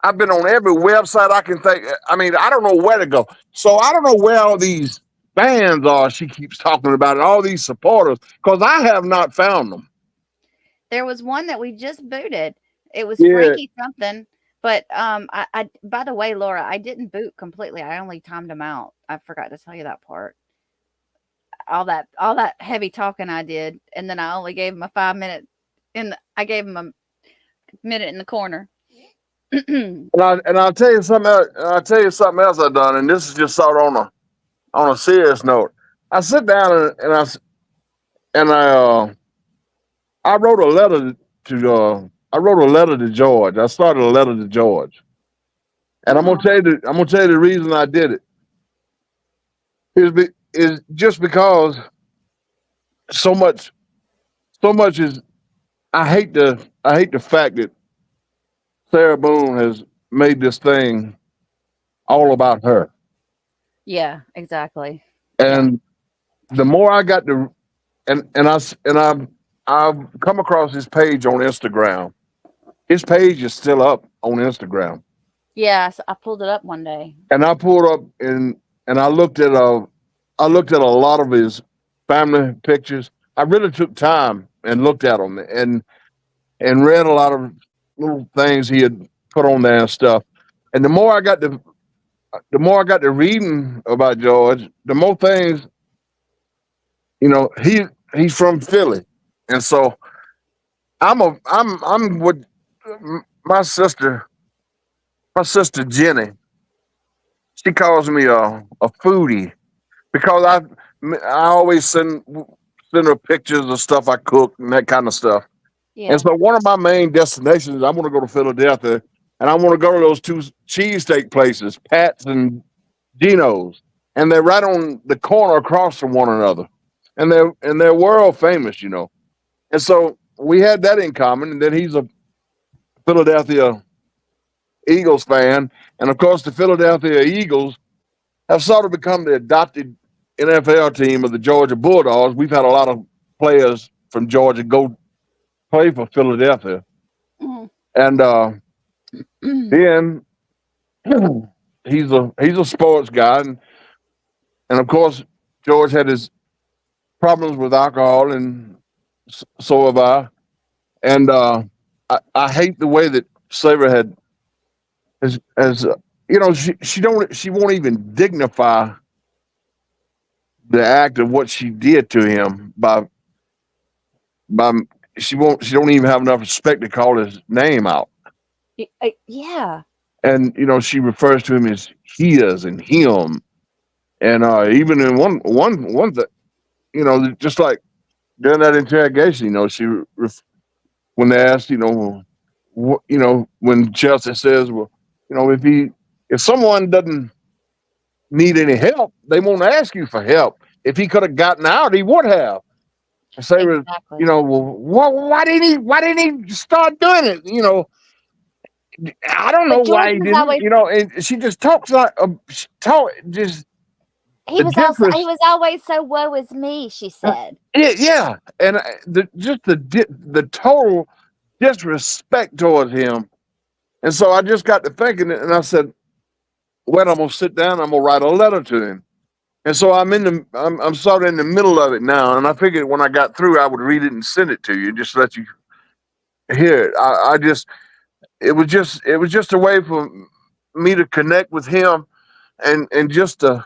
I've been on every website I can think. I mean, I don't know where to go. So I don't know where all these fans are she keeps talking about and all these supporters, because I have not found them. There was one that we just booted. It was Frankie something. But I by the way, Laura, I didn't boot completely. I only timed them out. I forgot to tell you that part. All that heavy talking I did, and then I only gave him a 5-minute I gave him a minute in the corner. And I'll tell you something else. I've done, and this is just sort of on a serious note. I sit down and I wrote a letter to George. I started a letter to George, and I'm gonna tell you the reason I did it is just because so much is. I hate the fact that Sarah Boone has made this thing all about her. Yeah, exactly. And the more I got to, I've come across his page on Instagram. His page is still up. on Instagram. Yes, I pulled it up one day. And I pulled up and I looked at a lot of his family pictures. I really took time and looked at them and read a lot of little things he had put on there and stuff. And the more I got to reading about George, the more things, he's from Philly. And so I'm with my sister Jenny. She calls me a foodie because I always send her pictures of stuff I cook and that kind of stuff. Yeah. And so one of my main destinations, I want to go to Philadelphia, and I want to go to those two cheesesteak places, Pat's and Geno's, and they're right on the corner across from one another, and they're world famous, And so we had that in common. And then he's a Philadelphia Eagles fan, and of course the Philadelphia Eagles have sort of become the adopted NFL team of the Georgia Bulldogs. We've had a lot of players from Georgia go play for Philadelphia. Mm. And then he's a sports guy, and of course George had his problems with alcohol, and so have I. And I hate the way that Slaver she won't even dignify the act of what she did to him by she don't even have enough respect to call his name out. Yeah. And she refers to him as his and him, and even in one that, just like during that interrogation, she when they asked, when Chelsea says, well, if someone doesn't need any help, they won't ask you for help. If he could have gotten out, he would have. Say, exactly. Well, why didn't he start doing it? I don't know why he didn't. Always, and she just talks like just. He was always so woe is me, she said. Yeah, and the total disrespect towards him, and so I just got to thinking, and I said, "Well, I'm gonna sit down. I'm gonna write a letter to him." And so I'm sort of in the middle of it now, and I figured when I got through, I would read it and send it to you, just to let you hear it. It was just a way for me to connect with him, and just to.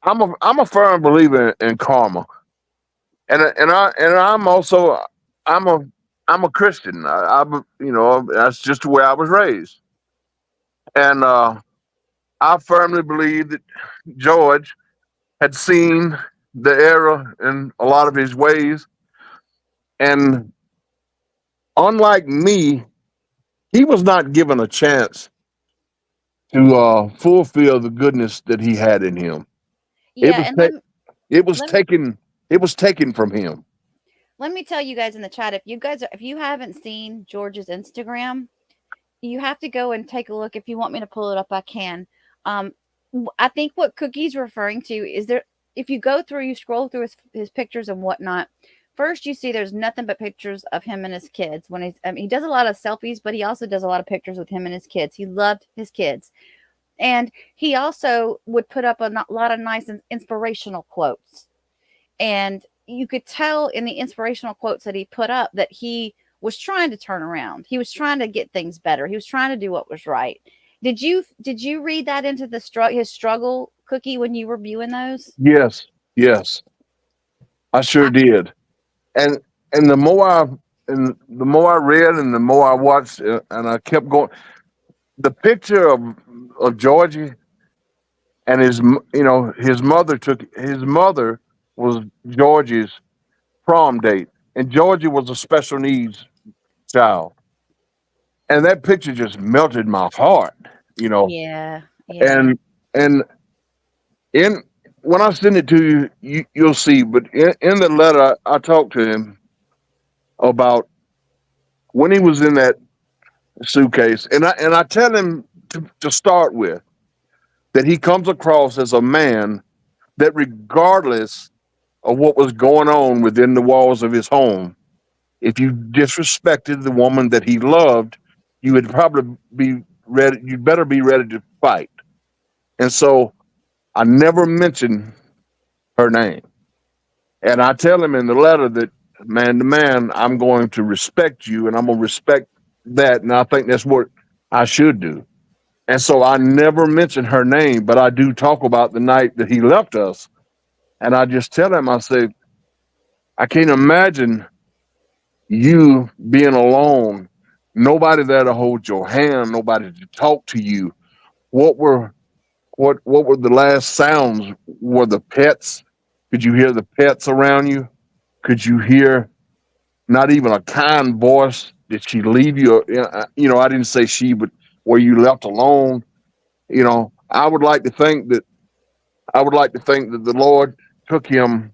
I'm a firm believer in karma, and I'm also I'm a Christian. That's just the way I was raised, and I firmly believe that George had seen the error in a lot of his ways, and unlike me, he was not given a chance to fulfill the goodness that he had in him. Yeah, it was taken from him. Let me tell you guys in the chat, if you haven't seen George's Instagram, you have to go and take a look. If you want me to pull it up, I can. I think what Cookie's referring to is if you go through, you scroll through his pictures and whatnot, first you see there's nothing but pictures of him and his kids. He does a lot of selfies, but he also does a lot of pictures with him and his kids. He loved his kids. And he also would put up a lot of nice and inspirational quotes. And you could tell in the inspirational quotes that he put up that he was trying to turn around. He was trying to get things better. He was trying to do what was right. Did you read that into his struggle, Cookie, when you were viewing those? Yes, I sure did. And the more I read and the more I watched, and I kept going, the picture of Georgie and his mother was Georgie's prom date, and Georgie was a special needs child, and that picture just melted my heart, Yeah. And when I send it to you, you'll see. But in the letter, I talked to him about when he was in that suitcase, and I tell him to start with that he comes across as a man that, regardless of what was going on within the walls of his home, if you disrespected the woman that he loved, you would probably be ready. You'd better be ready to fight. And so I never mentioned her name. And I tell him in the letter that man to man, I'm going to respect you and I'm going to respect that. And I think that's what I should do. And so I never mention her name, but I do talk about the night that he left us. And I just tell him, I say, I can't imagine you being alone, nobody there to hold your hand, nobody to talk to you. What were the last sounds? Were the pets? Could you hear the pets around you? Could you hear not even a kind voice? Did she leave you? I didn't say she, but were you left alone? I would like to think that the Lord took him,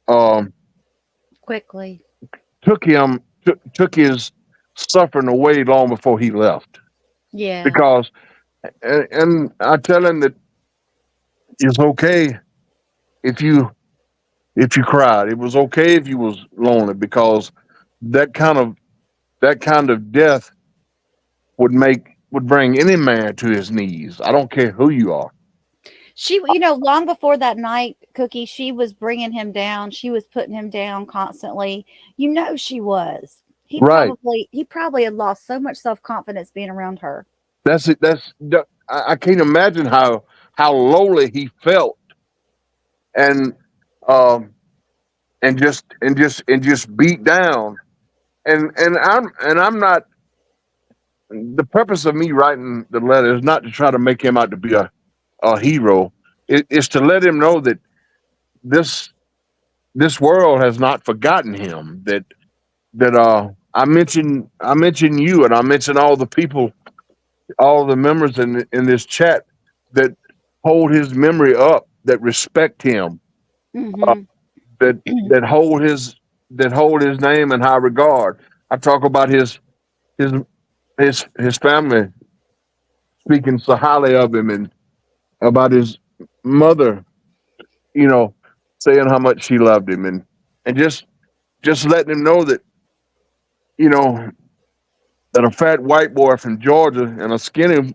um, Quickly. took his suffering away long before he left. Yeah. Because, and I tell him that it's okay if you cried. It was okay if you was lonely, because that kind of death would bring any man to his knees. I don't care who you are. She, long before that night, Cookie, she was bringing him down. She was putting him down constantly. She was. He Right. probably had lost so much self-confidence being around her. That's it. I can't imagine how lowly he felt, and just beat down. And I'm not. The purpose of me writing the letter is not to try to make him out to be a hero. It's to let him know that this world has not forgotten him. That I mentioned you, and I mentioned all the people, all the members in this chat that hold his memory up, that respect him, that hold his name in high regard. I talk about his family speaking so highly of him, and about his mother, saying how much she loved him, and just letting him know that, that a fat white boy from Georgia and a skinny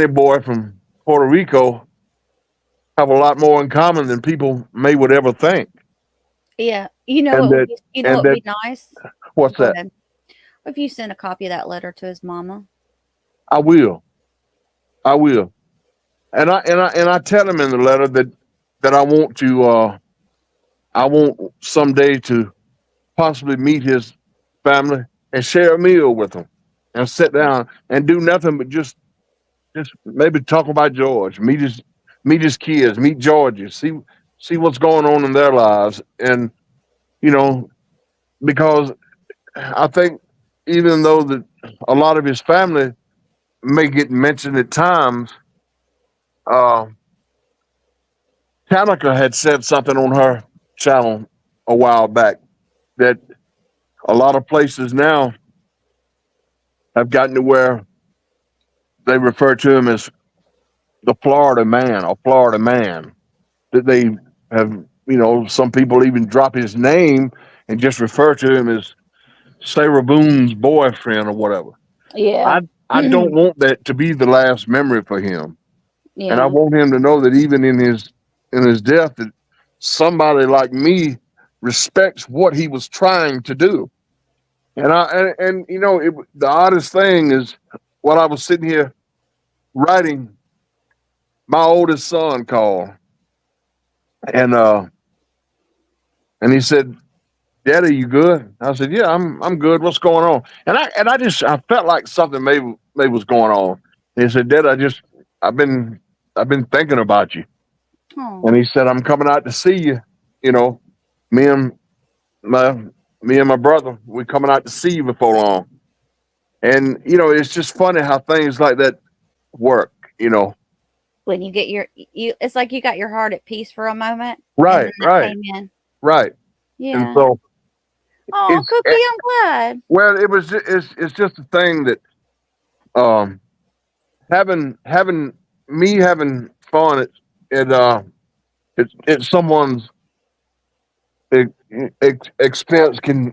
boy from Puerto Rico have a lot more in common than people would ever think. Yeah. And What would be that nice? what's Go that? ahead. If you send a copy of that letter to his mama. I will. And I tell him in the letter that I want someday to possibly meet his family and share a meal with them, and sit down and do nothing but just maybe talk about George, meet his kids, meet Georgia, see what's going on in their lives. And because I think, even though that a lot of his family may get mentioned at times, uh Tanika had said something on her channel a while back, that a lot of places now have gotten to where they refer to him as the Florida man, or Florida man. That they have, some people even drop his name and just refer to him as Sarah Boone's boyfriend or whatever. Yeah. I don't want that to be the last memory for him. And I Yeah. want him to know that even in his death, that somebody like me respects what he was trying to do. And the oddest thing is, while I was sitting here writing, my oldest son called, and he said, "Daddy, you good?" I said, "Yeah, I'm good. What's going on?" And I felt like something maybe was going on. And he said, "Dad, I've been thinking about you." Oh. And he said, "I'm coming out to see you. Me and my brother, we're coming out to see you before long." And it's just funny how things like that work. When you get it's like you got your heart at peace for a moment. Right, And then that came in. right. Yeah. And so, Oh, Cookie, I'm glad. well, it's just a thing that, having fun at someone's expense I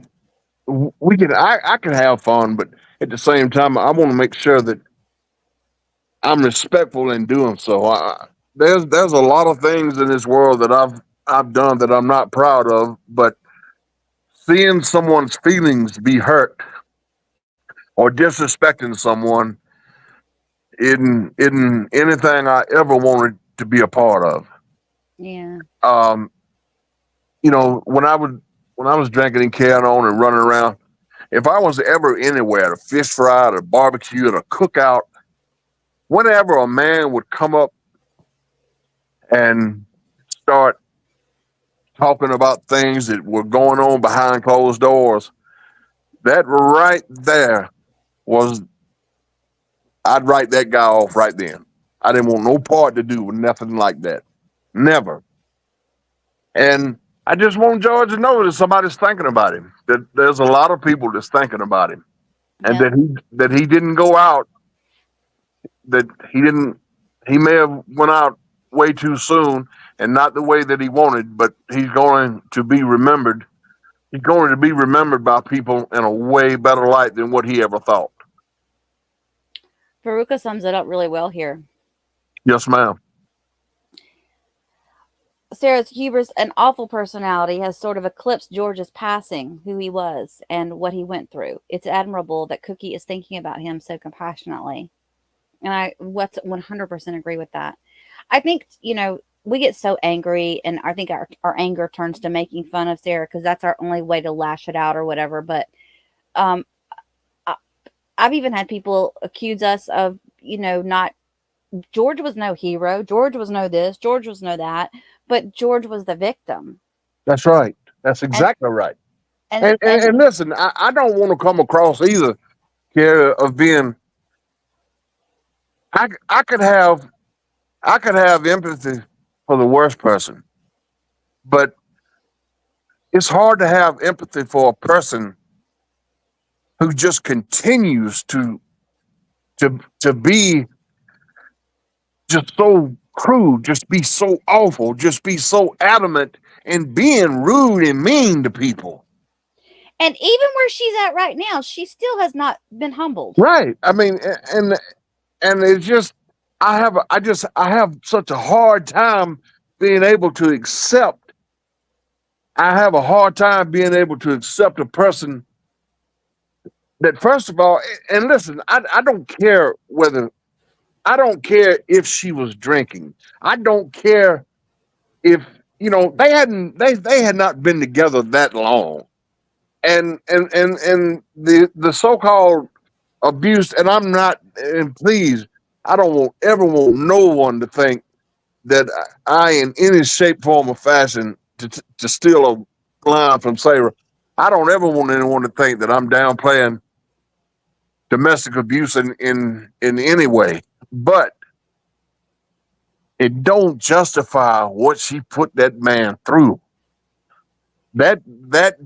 can have fun, but at the same time, I want to make sure that I'm respectful in doing so. There's a lot of things in this world that I've done that I'm not proud of, but seeing someone's feelings be hurt or disrespecting someone isn't anything I ever wanted to be a part of. Yeah. When I was drinking and carrying on and running around, if I was ever anywhere at a fish fry, at a barbecue, at a cookout, whenever a man would come up and start talking about things that were going on behind closed doors, that right there was, I'd write that guy off right then. I didn't want no part to do with nothing like that. Never. And I just want George to know that somebody's thinking about him, that there's a lot of people that's thinking about him, and that he didn't go out, that he may have went out way too soon and not the way that he wanted, but he's going to be remembered. He's going to be remembered by people in a way better light than what he ever thought. Veruca sums it up really well here. Yes, ma'am. Sarah Huber's an awful personality has sort of eclipsed George's passing, who he was and what he went through. It's admirable that Cookie is thinking about him so compassionately. And I 100% agree with that. I think, we get so angry, and I think our anger turns to making fun of Sarah because that's our only way to lash it out or whatever. But I've even had people accuse us of, not, George was no hero. George was no this. George was no that. But George was the victim. That's right. That's exactly right. And listen, I don't want to come across either, Kara, of being. I could have empathy for the worst person, but it's hard to have empathy for a person who just continues to be just so crude, just be so awful, just be so adamant and being rude and mean to people. And even where she's at right now, she still has not been humbled. Right. I mean, and it's just, I have such a hard time being able to accept. I have a hard time being able to accept a person that, first of all, and listen, I don't care if she was drinking. I don't care if, they had not been together that long. And the so-called abuse, and I'm not, and please, I don't ever want no one to think that I, in any shape, form, or fashion, to steal a line from Sarah, I don't ever want anyone to think that I'm downplaying domestic abuse in any way. But it don't justify what she put that man through. That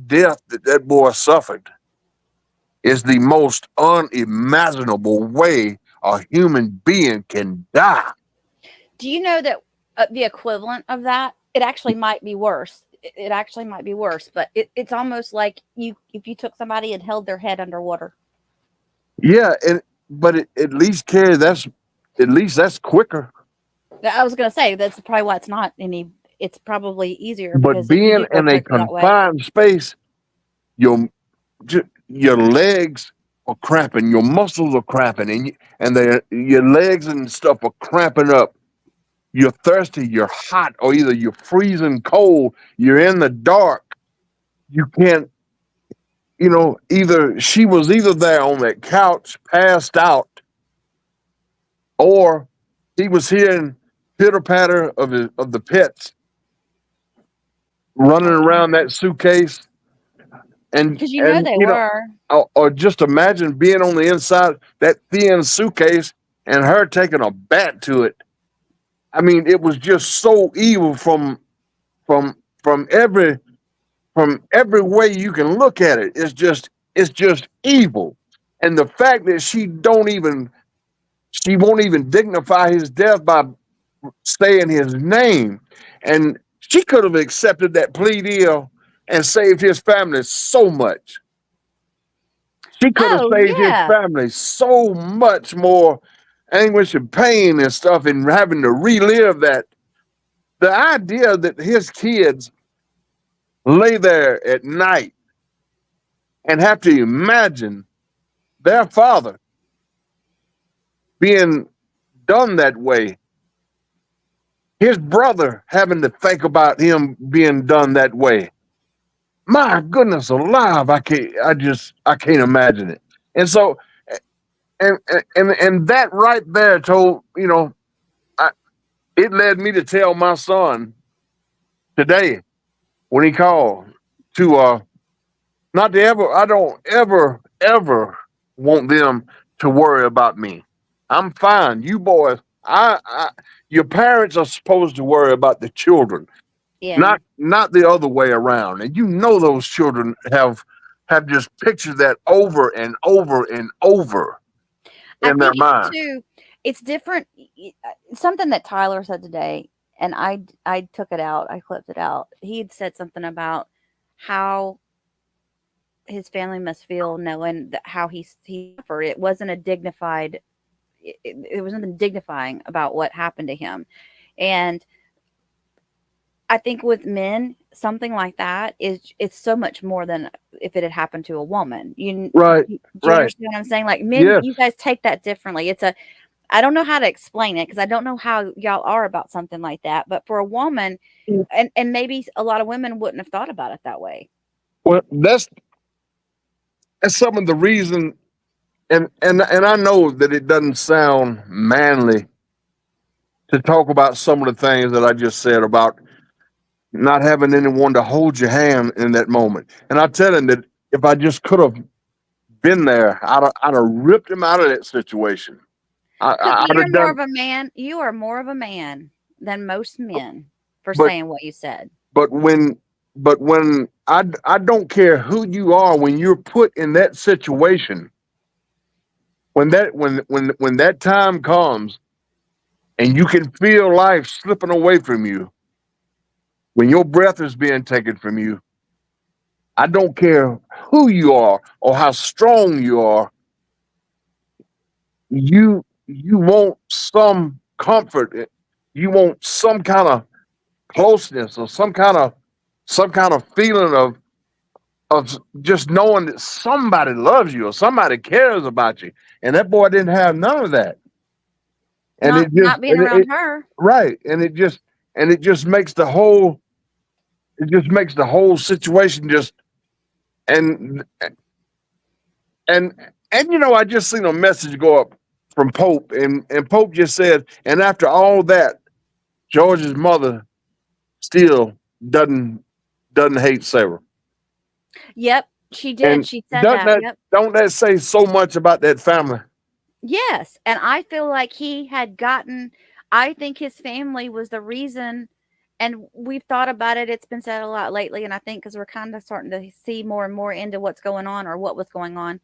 death that boy suffered is the most unimaginable way a human being can die. Do you know that the equivalent of that, it actually might be worse. It actually might be worse, but it's almost like if you took somebody and held their head underwater. Yeah, but at least, Carrie, that's quicker. I was going to say that's probably why it's not any. It's probably easier. But being in a confined space, your legs are cramping, your muscles are cramping, and your legs and stuff are cramping up. You're thirsty, you're hot, or either you're freezing cold, you're in the dark. You can't, she was either there on that couch, passed out, or he was hearing pitter patter of the pets running around that suitcase. And because they were. Or just imagine being on the inside that thin suitcase and her taking a bat to it. I mean, it was just so evil from every way you can look at it. It's just evil. And the fact that she won't even dignify his death by saying his name. And she could have accepted that plea deal and saved his family so much. She could have Oh, saved his yeah. family so much more anguish and pain and stuff, and having to relive that. The idea that his kids lay there at night and have to imagine their father being done that way, his brother having to think about him being done that way. My goodness alive, I can't imagine it. And so, and that right there told, it led me to tell my son today when he called to not to ever, I don't ever want them to worry about me. I'm fine. You boys, your parents are supposed to worry about the children, Yeah. not the other way around. And those children have just pictured that over and over and over I in their think mind. too, it's different. Something that Tyler said today, and I took it out. I clipped it out. He had said something about how his family must feel knowing that how he suffered. It wasn't a dignified. It was nothing dignifying about what happened to him, and I think with men, something like that it's so much more than if it had happened to a woman. Right, Do you right. understand what I'm saying? Like men, Yes. you guys take that differently. I don't know how to explain it because I don't know how y'all are about something like that. But for a woman, and maybe a lot of women wouldn't have thought about it that way. Well, that's some of the reason, and I know that it doesn't sound manly to talk about some of the things that I just said about not having anyone to hold your hand in that moment. And I tell him that if I just could have been there, I'd have ripped him out of that situation. Cookie, I'd you're have more done. of a man. You are more of a man than most men for But saying what you said. but when I don't care who you are when you're put in that situation. When that time comes and you can feel life slipping away from you, when your breath is being taken from you, I don't care who you are or how strong you are. You want some comfort. You want some kind of closeness or some kind of feeling of just knowing that somebody loves you or somebody cares about you. And that boy didn't have none of that. And Not being around her. right. And it just makes the whole situation just and and I just seen a message go up from Pope, and Pope just said, and after all that, George's mother still doesn't hate Sarah. Yep, she did. And She said that. Yep. don't that say so much about that family? Yes, and I feel like he had gotten. I think his family was the reason, and we've thought about it. It's been said a lot lately, and I think because we're kind of starting to see more and more into what's going on or what was going on.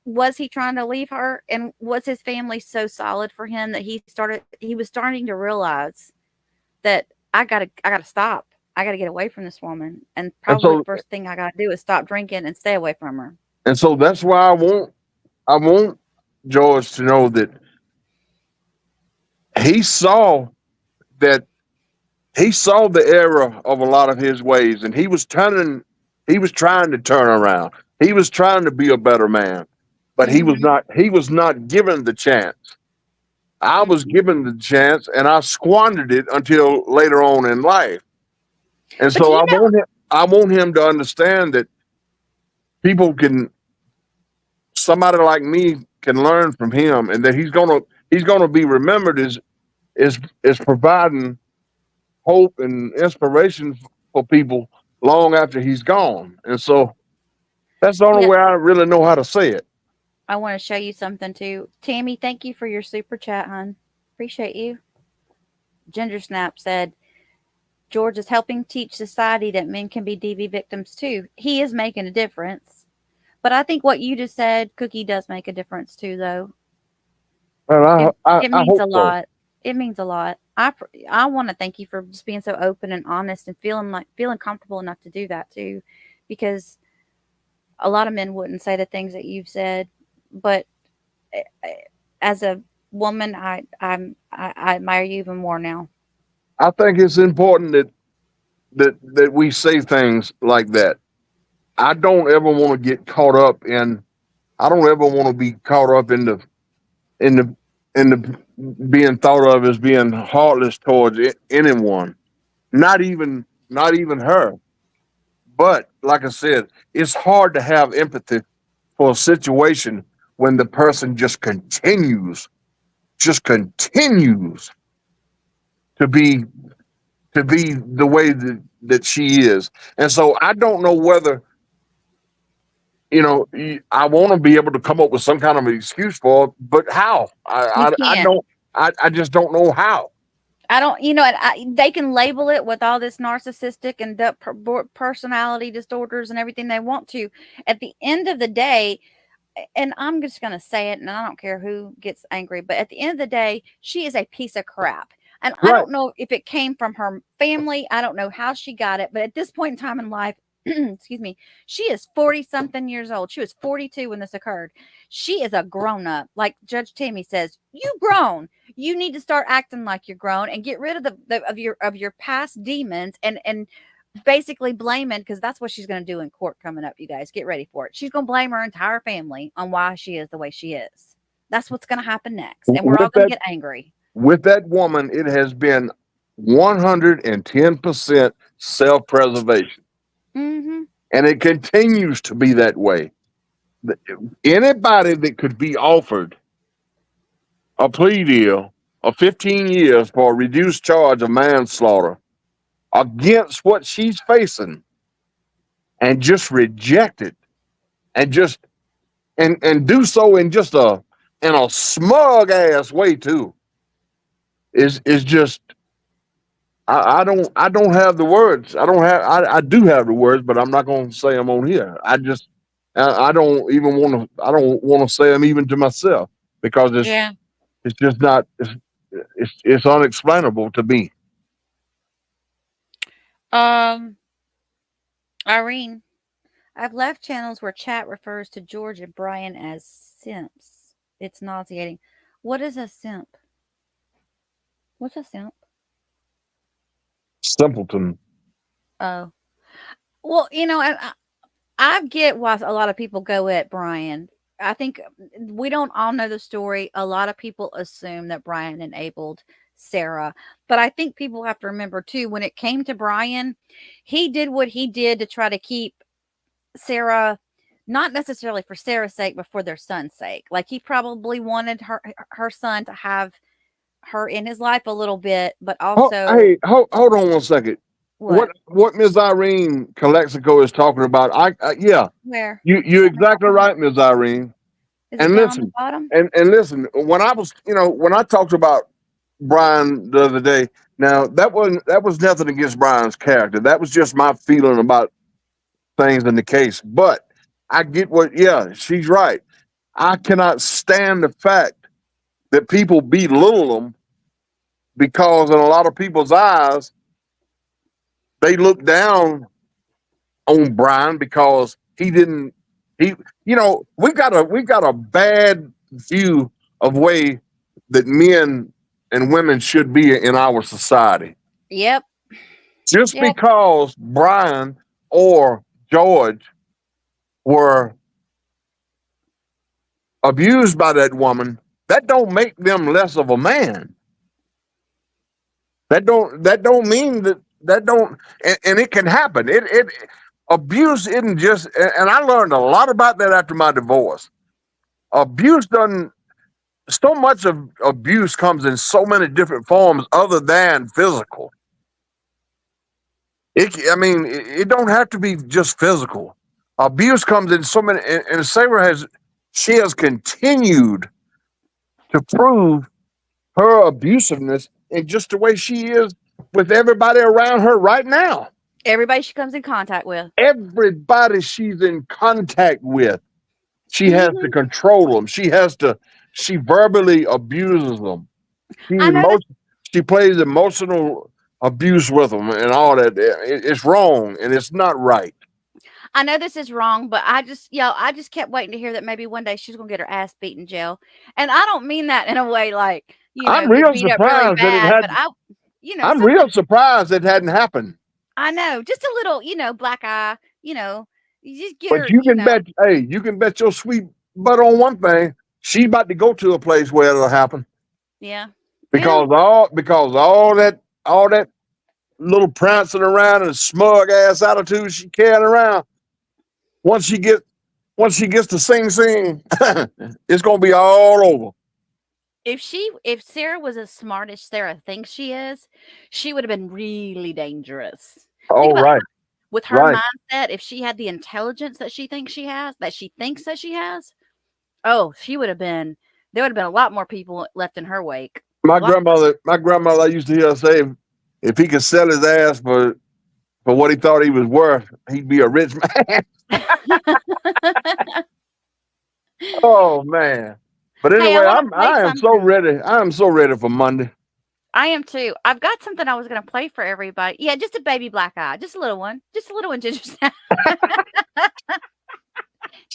Was he trying to leave her, and was his family so solid for him that he was starting to realize that I gotta stop. I gotta get away from this woman, and And probably the so first thing I gotta do is stop drinking and stay away from her. that's why I want George to know that he saw that he saw the error of a lot of his ways, and he was trying to turn around. He was trying to be a better man, but he was not given the chance. I was given the chance, and I squandered it until later on in life. And But so I want him to understand that people somebody like me can learn from him, and that he's gonna be remembered as providing hope and inspiration for people long after he's gone. And so that's the only yeah, way I really know how to say it. I want to show you something too. Tammy, thank you for your super chat, hon. Appreciate you. Ginger Snap said, George is helping teach society that men can be DV victims too. He is making a difference. But I think what you just said, Cookie, does make a difference too, though. And It I means hope a so. lot. It means a lot. I want to thank you for just being so open and honest and feeling comfortable enough to do that too, because a lot of men wouldn't say the things that you've said, but as a woman, I admire you even more now. I think it's important that we say things like that. I don't ever want to get caught up in. I don't ever want to be caught up in the being thought of as being heartless towards anyone. Not even her. But like I said, it's hard to have empathy for a situation when the person just continues to be the way that she is. And so I don't know whether, I want to be able to come up with some kind of an excuse for it, but how? I just don't know how. I don't, they can label it with all this narcissistic and personality disorders and everything they want to. At the end of the day, and I'm just going to say it, and I don't care who gets angry, but at the end of the day, she is a piece of crap. And I don't know if it came from her family. I don't know how she got it. But at this point in time in life, excuse me, she is 40 something years old. She was 42 when this occurred. She is a grown up. Like Judge Tammy says, you grown. You need to start acting like you're grown and get rid of your past demons and basically blaming, because that's what she's going to do in court coming up. You guys get ready for it. She's going to blame her entire family on why she is the way she is. That's what's going to happen next. And we're all going to get angry. With that woman, it has been 110% self-preservation. Mm-hmm. And it continues to be that way. Anybody that could be offered a plea deal of 15 years for a reduced charge of manslaughter against what she's facing and just reject it and just and do so in just in a smug ass way too is just I don't have the words. I do have the words, but I'm not going to say them on here. I don't want to say them even to myself because it's just not it's unexplainable to me. Irene, I've left channels where chat refers to George and Brian as simps. It's nauseating. What is a simp? What's a simp? Simpleton. Oh. Well, I get why a lot of people go at Brian. I think we don't all know the story. A lot of people assume that Brian enabled Sarah. But I think people have to remember, too, when it came to Brian, he did what he did to try to keep Sarah, not necessarily for Sarah's sake, but for their son's sake. Like, he probably wanted her son to have her in his life a little bit, but also hold on 1 second. What Ms. Irene Calexico is talking about? Yeah. Where? You're exactly right, Ms. Irene. And listen, and listen, when I talked about Brian the other day, now that was nothing against Brian's character. That was just my feeling about things in the case. But I get she's right. I cannot stand the fact that people belittle them because in a lot of people's eyes, they look down on Brian because we've got a bad view of way that men and women should be in our society. Yep. Just because Brian or George were abused by that woman, that don't make them less of a man. That don't mean that don't, and it can happen. Abuse isn't just, and I learned a lot about that after my divorce. Abuse doesn't, so much of abuse comes in so many different forms other than physical. It don't have to be just physical. Abuse comes in so many, and Sarah has continued to prove her abusiveness in just the way she is with everybody around her right now. Everybody she comes in contact with. Everybody she's in contact with, she has to control them. She verbally abuses them. She plays emotional abuse with them and all that. It's wrong and it's not right. I know this is wrong, but I just kept waiting to hear that maybe one day she's gonna get her ass beat in jail. And I don't mean that in a way like, I'm get real beat up really surprised that it bad, but hadn't. I'm something. real surprised it hadn't happened. I know, just a little, black eye, you just get But her, you can bet, hey, you can bet your sweet butt on one thing. She about to go to a place where it'll happen. Yeah. Because all that little prancing around and smug ass attitude she carrying around, once she gets to Sing Sing, it's gonna be all over. If Sarah was as smart as Sarah thinks she is, she would have been really dangerous. Think Oh, about right. with her Right. mindset, if she had the intelligence that she thinks she has, oh, there would have been a lot more people left in her wake. My grandmother I used to hear her say, if he could sell his ass for what he thought he was worth, he'd be a rich man. Oh man. But Hey, anyway, I I am so ready. I am so ready for Monday. I am too. I've got something I was going to play for everybody. Yeah, just a baby black eye. Just a little one. Ginger Snap.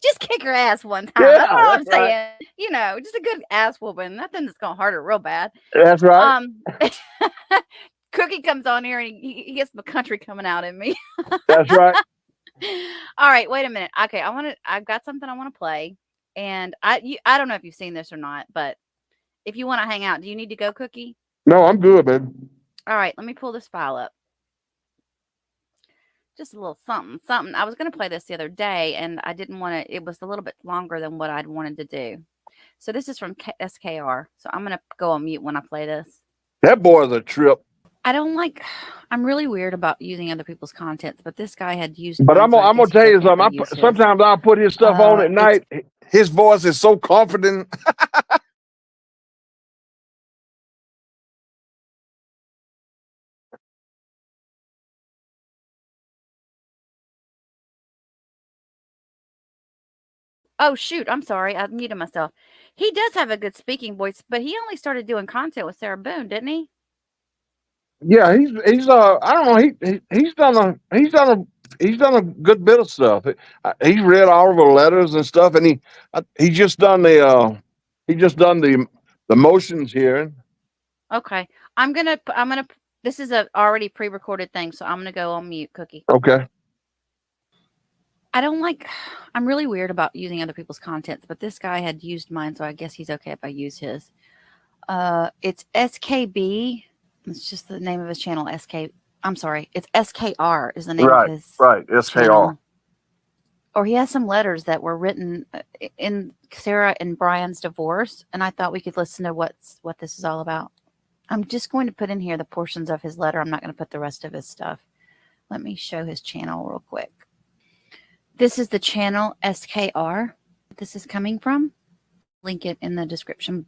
Just kick her ass one time. Yeah, that's all I'm that's right. saying. Just a good ass whooping. Nothing that's going to hurt her real bad. That's right. Cookie comes on here and he gets the country coming out in me. That's right. All right, wait a minute. Okay, I've got something I want to play. And I don't know if you've seen this or not, but if you want to hang out, do you need to go, Cookie? No, I'm good, man. All right, let me pull this file up. Just a little something. I was going to play this the other day, and I didn't want to. It was a little bit longer than what I'd wanted to do. So this is from SKR. So I'm going to go on mute when I play this. That boy's a trip. I'm really weird about using other people's contents, but this guy had used. But I'm gonna tell you something. Sometimes I'll put his stuff on at night. His voice is so confident. Oh shoot, I'm sorry. I muted myself. He does have a good speaking voice, but he only started doing content with Sarah Boone, didn't he? Yeah, he's I don't know, he's done a good bit of stuff. He's read all of the letters and stuff, and he just done the motions hearing. Okay. This is a already pre-recorded thing, so I'm gonna go on mute, Cookie. Okay. I'm really weird about using other people's contents, but this guy had used mine, so I guess he's okay if I use his. It's SKB. It's just the name of his channel. I'm sorry. It's SKR is the name of his. Right. SKR. Channel. Or he has some letters that were written in Sarah and Brian's divorce, and I thought we could listen to what this is all about. I'm just going to put in here the portions of his letter. I'm not going to put the rest of his stuff. Let me show his channel real quick. This is the channel SKR. This is coming from. Link it in the description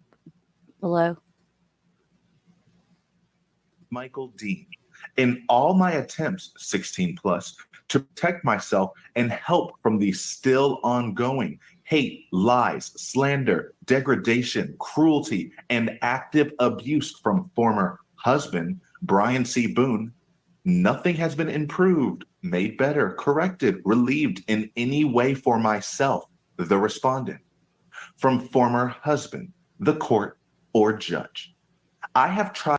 below. Michael Dean. In all my attempts, 16 plus, to protect myself and help from the still ongoing hate, lies, slander, degradation, cruelty, and active abuse from former husband, Brian C. Boone, nothing has been improved, made better, corrected, relieved in any way for myself, the respondent, from former husband, the court, or judge. I have tried.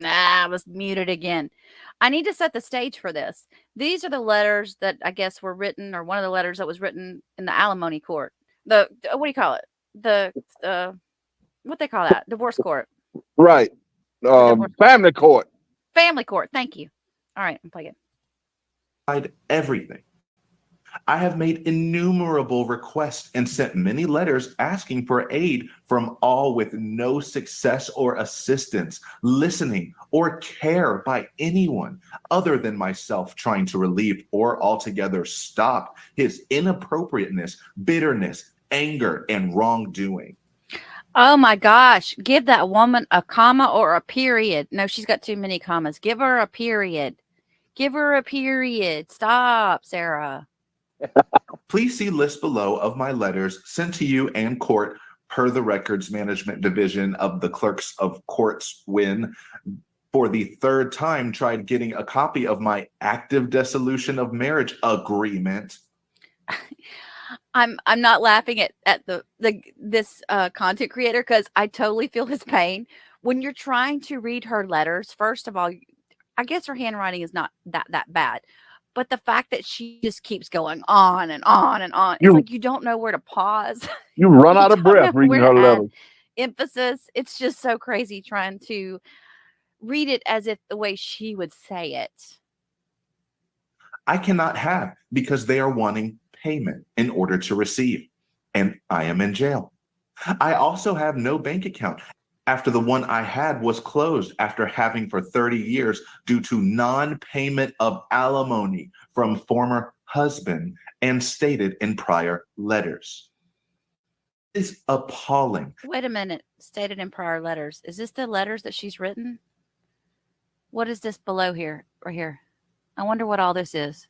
I was muted again. I need to set the stage for this. These are the letters that I guess were written, or one of the letters that was written in the alimony court. What do you call it? What they call that? Divorce court. Right. Family court. Family court. Thank you. All right, I'm playing. Tried everything. I have made innumerable requests and sent many letters asking for aid from all with no success or assistance, listening, or care by anyone other than myself trying to relieve or altogether stop his inappropriateness, bitterness, anger, and wrongdoing. Oh my gosh. Give that woman a comma or a period. No, she's got too many commas. Give her a period. Give her a period. Stop, Sarah. Please see list below of my letters sent to you and court per the Records Management Division of the Clerks of Courts when for the third time tried getting a copy of my active dissolution of marriage agreement. I'm not laughing at this content creator because I totally feel his pain. When you're trying to read her letters, first of all, I guess her handwriting is not that bad. But the fact that she just keeps going on and on and on, it's like you don't know where to pause. You run out of don't breath know reading where her to add letters. emphasis. It's just so crazy trying to read it as if the way she would say it. I cannot have because they are wanting payment in order to receive, and I am in jail. I also have no bank account after the one I had was closed after having for 30 years due to non-payment of alimony from former husband and stated in prior letters. It's appalling. Wait a minute. Stated in prior letters. Is this the letters that she's written? What is this below here? Right here. I wonder what all this is.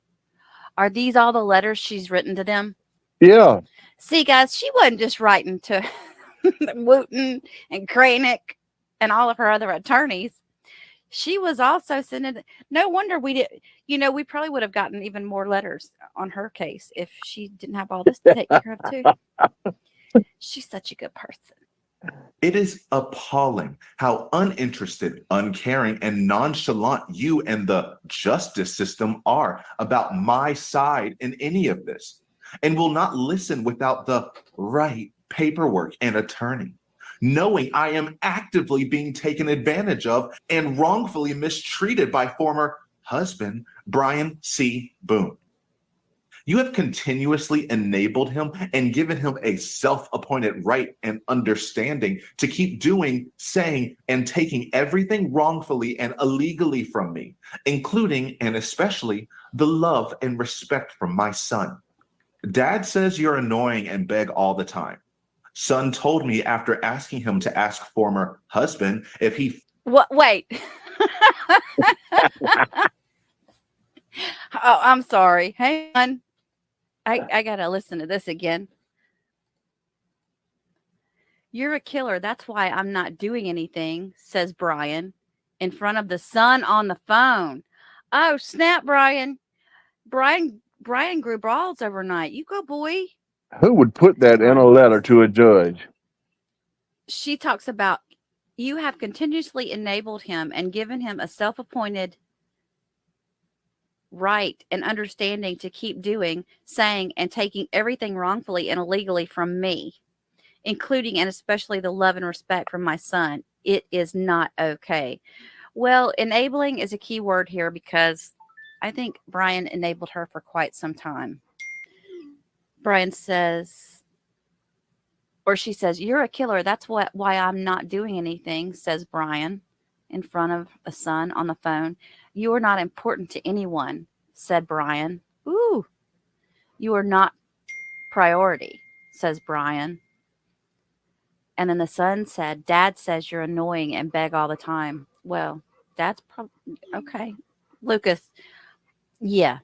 Are these all the letters she's written to them? Yeah. See, guys, she wasn't just writing to Wooten and Kranick and all of her other attorneys. She was also sending. No wonder we did. We probably would have gotten even more letters on her case if she didn't have all this to take care of too. She's such a good person. It is appalling how uninterested, uncaring, and nonchalant you and the justice system are about my side in any of this, and will not listen without the right paperwork and attorney, knowing I am actively being taken advantage of and wrongfully mistreated by former husband Brian C. Boone. You have continuously enabled him and given him a self-appointed right and understanding to keep doing, saying, and taking everything wrongfully and illegally from me, including and especially the love and respect from my son. Dad says you're annoying and beg all the time. Son told me after asking him to ask former husband if he... What? Wait. Oh, I'm sorry. Hang on. I gotta listen to this again. You're a killer. That's why I'm not doing anything, says Brian, in front of the son on the phone. Oh, snap, Brian. Brian grew balls overnight. You go, boy. Who would put that in a letter to a judge? She talks about you have continuously enabled him and given him a self-appointed right and understanding to keep doing, saying, and taking everything wrongfully and illegally from me, including and especially the love and respect from my son. It is not okay. Well, enabling is a key word here because I think Brian enabled her for quite some time. Brian says, or she says, you're a killer. That's why I'm not doing anything, says Brian in front of a son on the phone. You are not important to anyone, said Brian. Ooh, you are not priority, says Brian. And then the son said, Dad says you're annoying and beg all the time. Well, that's probably okay. Lucas, yeah,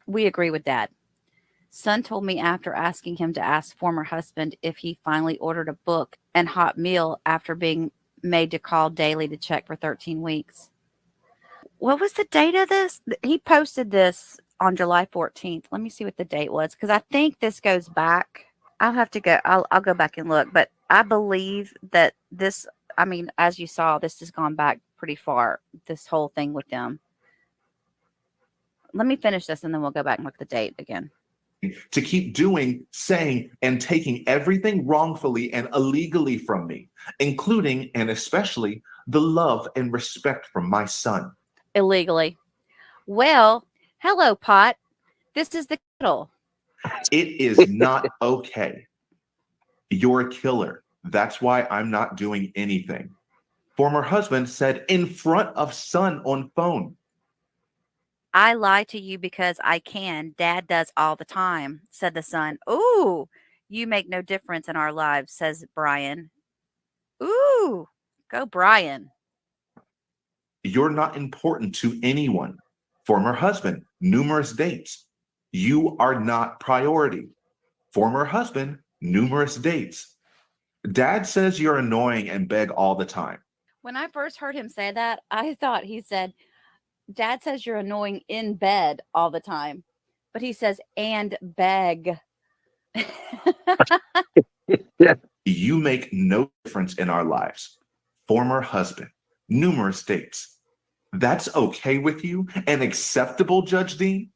we agree with Dad. Son told me after asking him to ask former husband if he finally ordered a book and hot meal after being made to call daily to check for 13 weeks. What was the date of this? He posted this on July 14th. Let me see what the date was because I think this goes back. I'll have to go. I'll go back and look, but I believe that this, I mean, as you saw, this has gone back pretty far, this whole thing with them. Let me finish this and then we'll go back and look at the date again. To keep doing, saying, and taking everything wrongfully and illegally from me, including and especially the love and respect from my son. Illegally. Well, hello, Pot. This is the kettle. It is not okay. You're a killer. That's why I'm not doing anything. Former husband said in front of son on phone. I lie to you because I can. Dad does all the time, said the son. Ooh, you make no difference in our lives, says Brian. Ooh, go Brian. You're not important to anyone. Former husband, numerous dates. You are not priority. Former husband, numerous dates. Dad says you're annoying and beg all the time. When I first heard him say that, I thought he said, Dad says you're annoying in bed all the time. But he says, and beg. Yeah. You make no difference in our lives. Former husband, numerous dates. That's okay with you and acceptable, Judge Dean?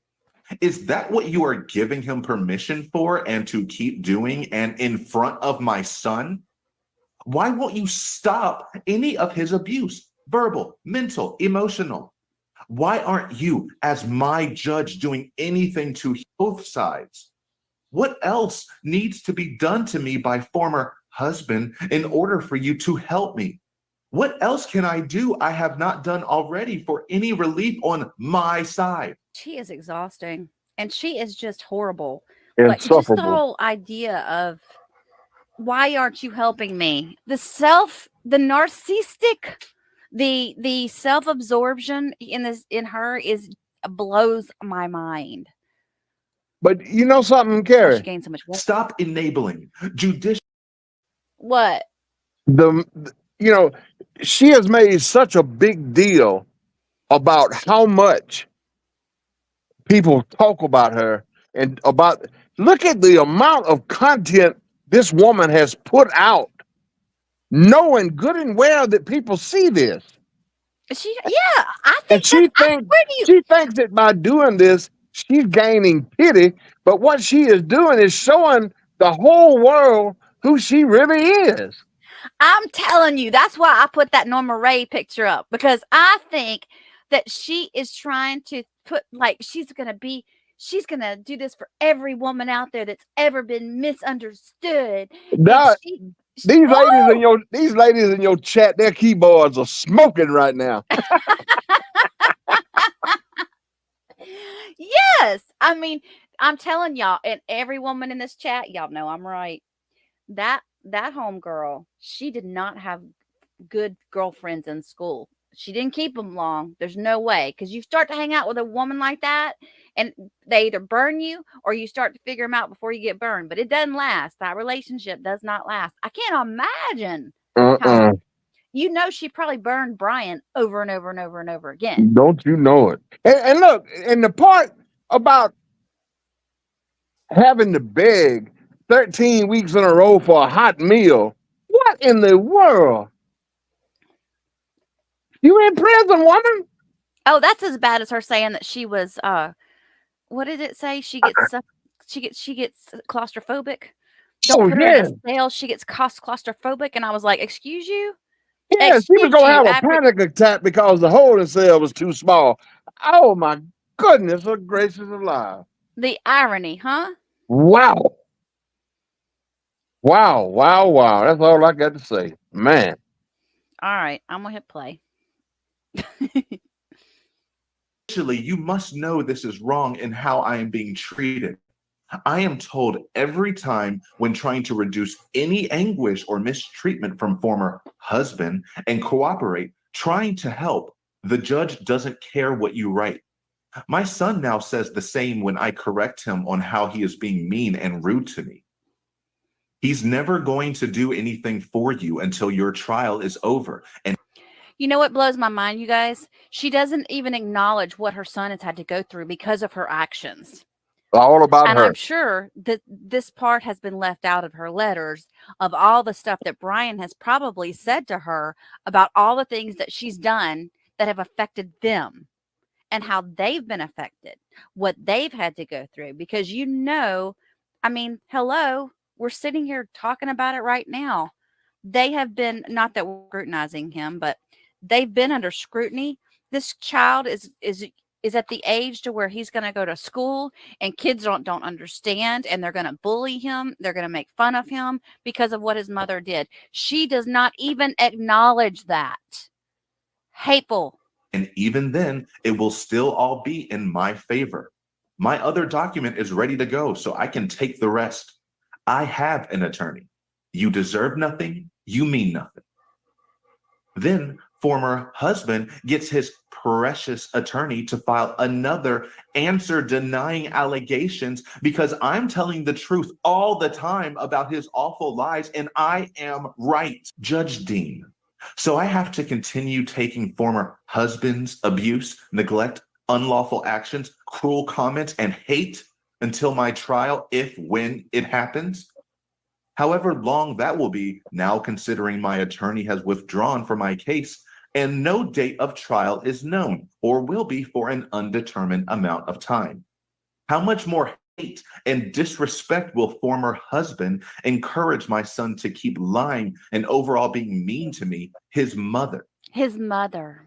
Is that what you are giving him permission for and to keep doing and in front of my son? Why won't you stop any of his abuse? Verbal, mental, emotional. Why aren't you, as my judge, doing anything to both sides? What else needs to be done to me by former husband in order for you to help me? What else can I do I have not done already for any relief on my side? She is exhausting. And she is just horrible. Like, just the Insufferable. whole idea of, why aren't you helping me? The narcissistic, the self-absorption in her is blows my mind. But you know something, That's why she Carrie? gained so much weight. Stop enabling judicial. What? You know, she has made such a big deal about how much people talk about her and about, look at the amount of content this woman has put out, knowing good and well that people see this. I think And she thinks that by doing this, she's gaining pity. But what she is doing is showing the whole world who she really is. I'm telling you, that's why I put that Norma Ray picture up, because I think that she is trying to put, like, she's going to do this for every woman out there that's ever been misunderstood. Now, these ladies in your chat, their keyboards are smoking right now. Yes. I mean, I'm telling y'all, and every woman in this chat, y'all know I'm right. That homegirl, she did not have good girlfriends in school. She didn't keep them long. There's no way, because you start to hang out with a woman like that, and they either burn you or you start to figure them out before you get burned. But it doesn't last. That relationship does not last. I can't imagine how. You know, she probably burned Brian over and over and over and over again. Don't you know it? And look, and the part about having to beg 13 weeks in a row for a hot meal, what in the world? You in prison, woman? Oh, that's as bad as her saying that she was what did it say? She gets claustrophobic. Don't put her in a cell. She gets claustrophobic. And I was like, excuse you? Yeah, she was gonna have a panic attack because the holding cell was too small. Oh my goodness, gracious alive. The irony, huh? Wow. Wow, wow, wow. That's all I got to say. Man. All right, I'm gonna hit play. Actually, you must know this is wrong in how I am being treated. I am told every time when trying to reduce any anguish or mistreatment from former husband and cooperate, trying to help, the judge doesn't care what you write. My son now says the same when I correct him on how he is being mean and rude to me. He's never going to do anything for you until your trial is over. And you know what blows my mind, you guys? She doesn't even acknowledge what her son has had to go through because of her actions. All about her. And I'm sure that this part has been left out of her letters of all the stuff that Brian has probably said to her about all the things that she's done that have affected them and how they've been affected, what they've had to go through. Because, you know, I mean, hello, we're sitting here talking about it right now. They have been, not that we're scrutinizing him, but they've been under scrutiny. This child is at the age to where he's going to go to school and kids don't understand, and they're going to bully him. They're going to make fun of him because of what his mother did. She does not even acknowledge that. Hateful. And even then, it will still all be in my favor. My other document is ready to go, so I can take the rest. I have an attorney. You deserve nothing. You mean nothing. Then former husband gets his precious attorney to file another answer denying allegations because I'm telling the truth all the time about his awful lies, and I am right. Judge Dean, So I have to continue taking former husband's abuse, neglect, unlawful actions, cruel comments, and hate until my trial, when it happens. However long that will be, now considering my attorney has withdrawn from my case and no date of trial is known or will be for an undetermined amount of time. How much more hate and disrespect will former husband encourage my son to keep lying and overall being mean to me, his mother? His mother.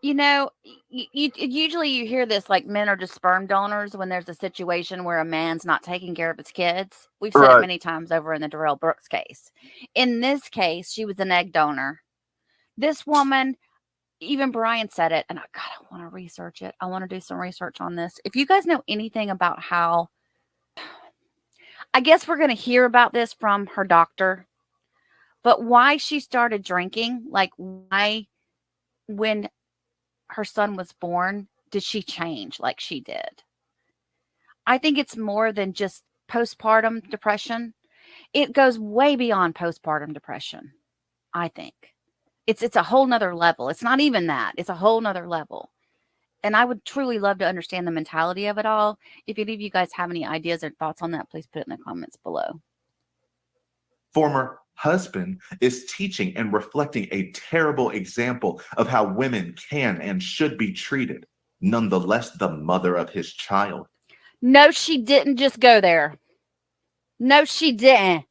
You know, usually you hear this like men are just sperm donors when there's a situation where a man's not taking care of his kids. We've said it many times over in the Darrell Brooks case. In this case, she was an egg donor. This woman, even Brian said it, and I want to research it. I want to do some research on this. If you guys know anything about how, I guess we're going to hear about this from her doctor, but why she started drinking, like why when her son was born, did she change like she did? I think it's more than just postpartum depression. It goes way beyond postpartum depression. I think it's a whole nother level. It's not even that. It's a whole nother level. And I would truly love to understand the mentality of it all. If any of you guys have any ideas or thoughts on that, please put it in the comments below. Former husband is teaching and reflecting a terrible example of how women can and should be treated. Nonetheless, the mother of his child. No, she didn't just go there. No, she didn't.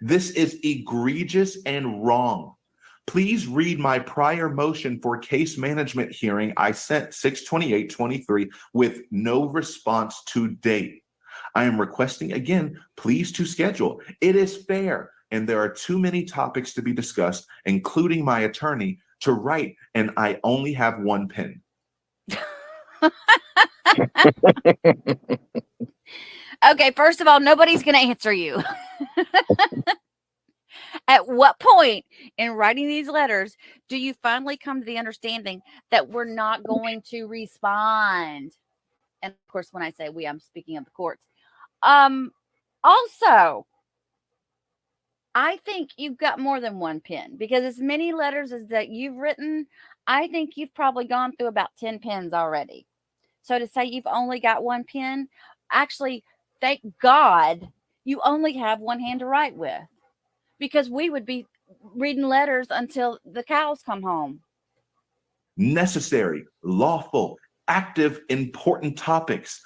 This is egregious and wrong. Please read my prior motion for case management hearing I sent 6/28/23 with no response to date. I am requesting again, please to schedule. It is fair, and there are too many topics to be discussed, including my attorney, to write, and I only have one pen. Okay, first of all, nobody's going to answer you. At what point in writing these letters do you finally come to the understanding that we're not going to respond? And of course, when I say we, I'm speaking of the courts. Also, I think you've got more than one pen, because as many letters as that you've written, I think you've probably gone through about 10 pens already. So to say you've only got one pen, actually, thank God you only have one hand to write with, because we would be reading letters until the cows come home. Necessary, lawful, active, important topics.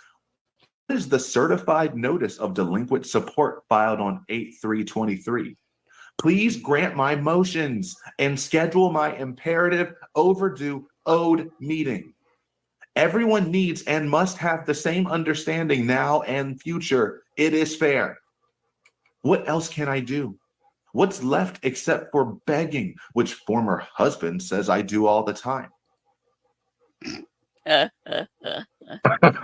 What is the certified notice of delinquent support filed on 8/3/23? Please grant my motions and schedule my imperative, overdue, owed meeting. Everyone needs and must have the same understanding now and future. It is fair. What else can I do? What's left except for begging, which former husband says I do all the time?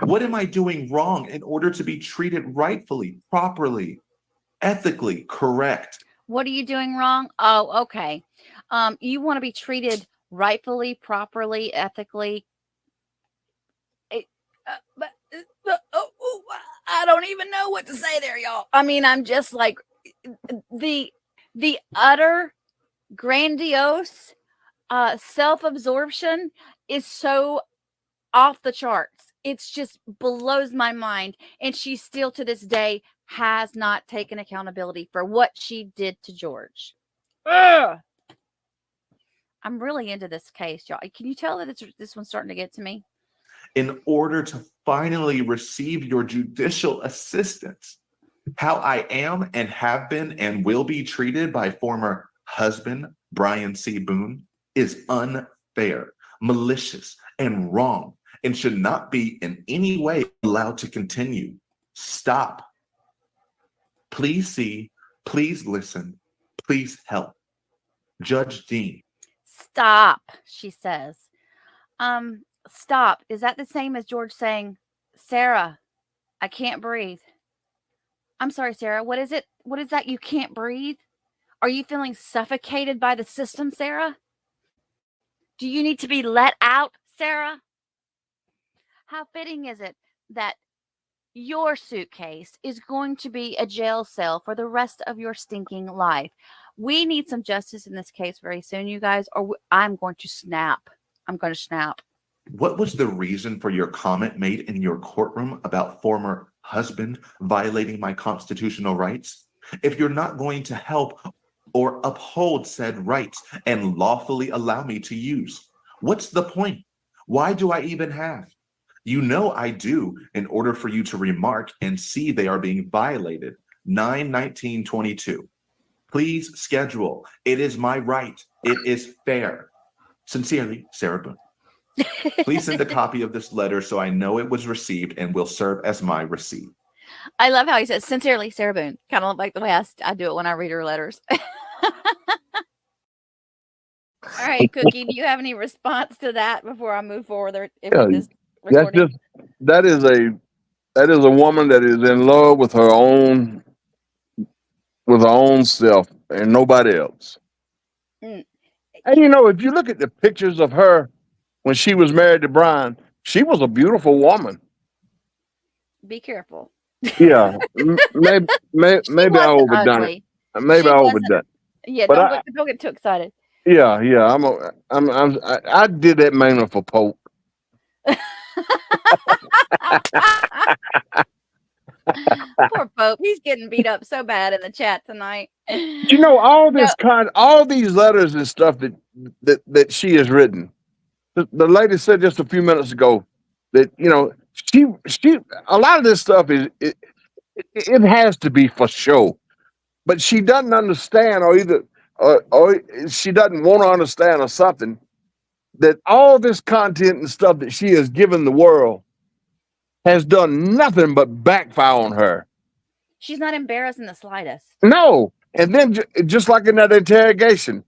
What am I doing wrong in order to be treated rightfully, properly, ethically correct? What are you doing wrong? Oh, okay. You want to be treated rightfully, properly, ethically. I don't even know what to say there, y'all. I mean, I'm just like the utter grandiose self-absorption is so off the charts. It's just blows my mind. And she still to this day has not taken accountability for what she did to George. Ugh. I'm really into this case, y'all. Can you tell that this one's starting to get to me? In order to finally receive your judicial assistance, how I am and have been and will be treated by former husband Brian C. Boone is unfair, malicious, and wrong, and should not be in any way allowed to continue. Stop. Please see, please listen, please help. Judge Dean. Stop, she says. Stop. Is that the same as George saying, Sarah, I can't breathe? I'm sorry, Sarah. What is it? What is that? You can't breathe? Are you feeling suffocated by the system, Sarah? Do you need to be let out, Sarah? How fitting is it that your suitcase is going to be a jail cell for the rest of your stinking life. We need some justice in this case very soon, you guys, or I'm going to snap. I'm going to snap. What was the reason for your comment made in your courtroom about former husband violating my constitutional rights? If you're not going to help or uphold said rights and lawfully allow me to use, what's the point? Why do I even have? You know I do in order for you to remark and see they are being violated. 9/19/22. Please schedule. It is my right. It is fair. Sincerely, Sarah Boone. Please send a copy of this letter so I know it was received and will serve as my receipt. I love how he says, sincerely, Sarah Boone. Kind of like the way I do it when I read her letters. All right, Cookie, do you have any response to that before I move forward with this recording? That is a woman that is in love with her own self and nobody else. Mm. And if you look at the pictures of her when she was married to Brian, she was a beautiful woman. Be careful. Yeah, maybe I overdone ugly. it. Maybe I overdone it. Yeah, But don't get too excited. Yeah. I did that mainly for Pope. Poor Pope. He's getting beat up so bad in the chat tonight. All these letters and stuff that she has written. The lady said just a few minutes ago that she a lot of this stuff it has to be for show, but she doesn't understand, or she doesn't want to understand, or something, that all this content and stuff that she has given the world has done nothing but backfire on her. She's not embarrassed in the slightest. No. And then just like in that interrogation,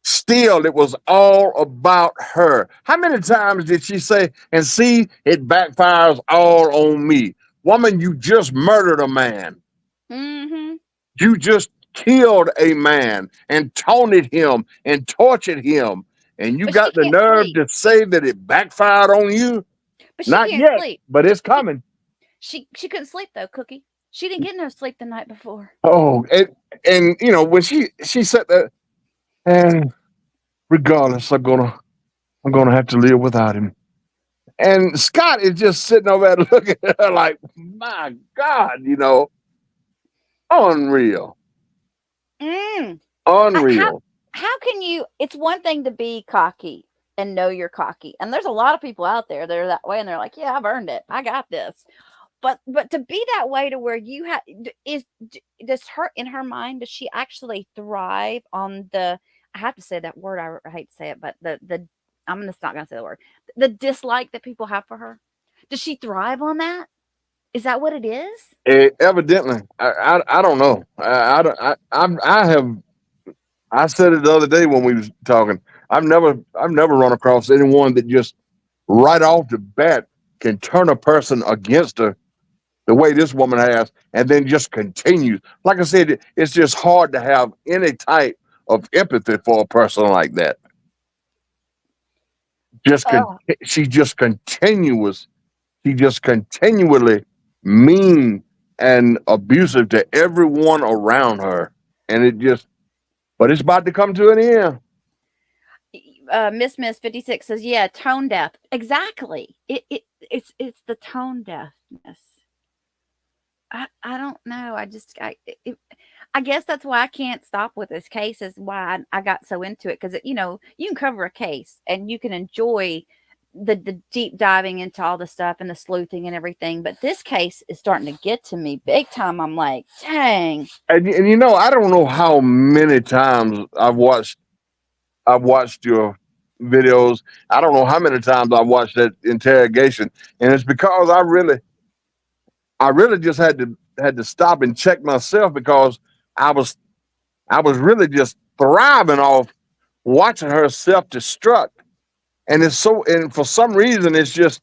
still it was all about her. How many times did she say, and see, it backfires all on me? Woman, you just murdered a man. Mm-hmm. You just killed a man and taunted him and tortured him. And you got the nerve to say that it backfired on you? But she Not can't yet, sleep. but it's coming. She couldn't sleep though, Cookie. She didn't get no sleep the night before. Oh, and when she said that, and regardless, I'm gonna have to live without him. And Scott is just sitting over there looking at her like, my God, unreal. Unreal. How can you? It's one thing to be cocky and know you're cocky, and there's a lot of people out there that are that way, and they're like, yeah, I've earned it, I got this. But to be that way to where you have does her, in her mind, does she actually thrive on the, I have to say that word, I hate to say it, but the I'm just not gonna say the word, the dislike that people have for her? Does she thrive on that? Is that what it is? Evidently, I don't know. I said it the other day when we was talking. I've never run across anyone that just right off the bat can turn a person against her the way this woman has, and then just continues. Like I said, it's just hard to have any type of empathy for a person like that. She just continually mean and abusive to everyone around her, and but it's about to come to an end. Miss 56 says, yeah, tone deaf. Exactly. It's the tone deafness. I don't know. I guess that's why I can't stop with this case, is why I got so into it. Because, you can cover a case and you can enjoy the deep diving into all the stuff and the sleuthing and everything. But this case is starting to get to me big time. I'm like, dang. And I don't know how many times I've watched your videos. I don't know how many times I've watched that interrogation. And it's because I really just had to stop and check myself, because I was really just thriving off watching her self-destruct. And for some reason, it's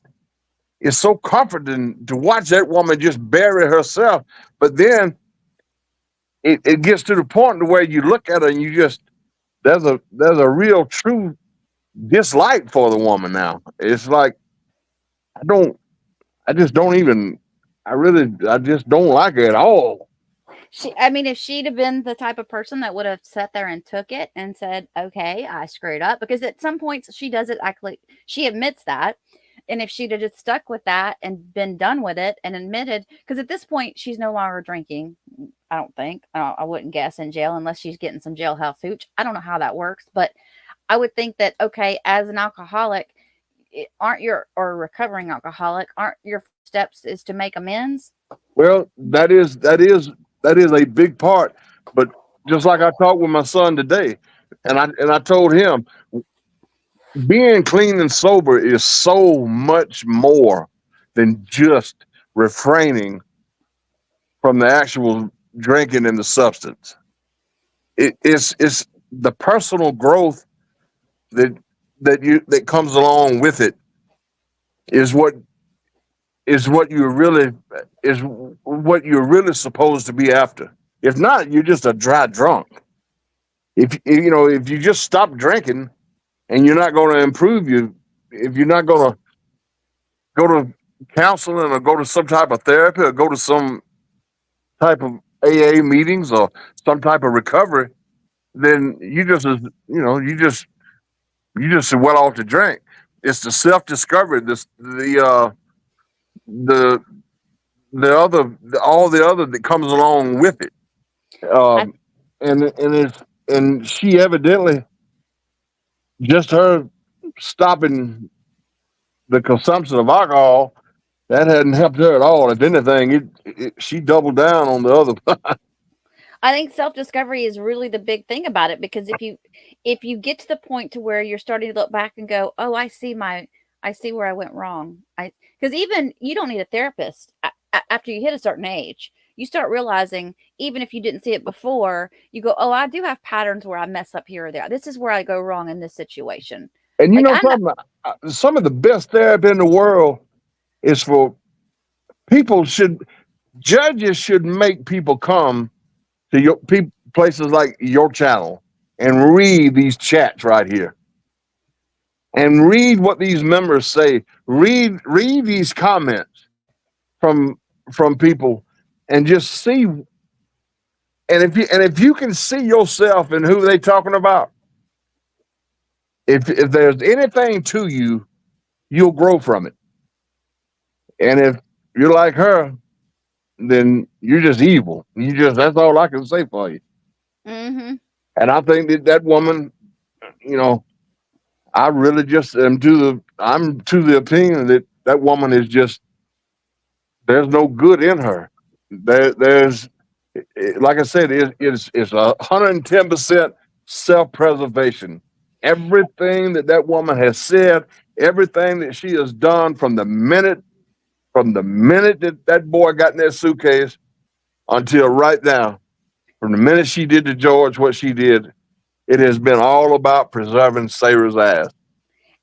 so comforting to watch that woman just bury herself. But then it gets to the point where you look at her and there's a real true dislike for the woman now. It's like, I just don't even I just don't like it at all. I mean, if she'd have been the type of person that would have sat there and took it and said, okay, I screwed up, because at some points she does it, actually, she admits that. And if she'd have just stuck with that and been done with it and admitted, because at this point she's no longer drinking, I don't think. I wouldn't guess in jail unless she's getting some jailhouse hooch. I don't know how that works, but I would think that, okay, as an alcoholic, or a recovering alcoholic, aren't your steps is to make amends? Well, that is a big part. But just like I talked with my son today, and I told him, being clean and sober is so much more than just refraining from the actual drinking and the substance. It's the personal growth that comes along with it is what you're really supposed to be after. If not, you're just a dry drunk. If you just stop drinking and you're not going to improve if you're not going to go to counseling or go to some type of therapy or go to some type of AA meetings or some type of recovery, then you just well off to drink. It's the self-discovery, all the other that comes along with it. And she evidently, just her stopping the consumption of alcohol, that hadn't helped her at all. If anything, she doubled down on the other. I think self-discovery is really the big thing about it, because if you get to the point to where you're starting to look back and go, oh, I see where I went wrong. Because even you don't need a therapist after you hit a certain age. You start realizing, even if you didn't see it before, you go, oh, I do have patterns where I mess up here or there. This is where I go wrong in this situation. And some of the best therapy in the world is for judges should make people come to places like your channel and read these chats right here and read what these members say. Read these comments from people and just see. And if you can see yourself in who they talking about, if there's anything to you, you'll grow from it. And if you're like her, then you're just evil. That's all I can say for you. Mm-hmm. And I think that woman, I really just I'm to the opinion that woman is just, there's no good in her. There's, like I said, it's 110% self-preservation. Everything that woman has said, everything that she has done from the minute that boy got in that suitcase until right now, from the minute she did to George what she did, it has been all about preserving Sarah's ass.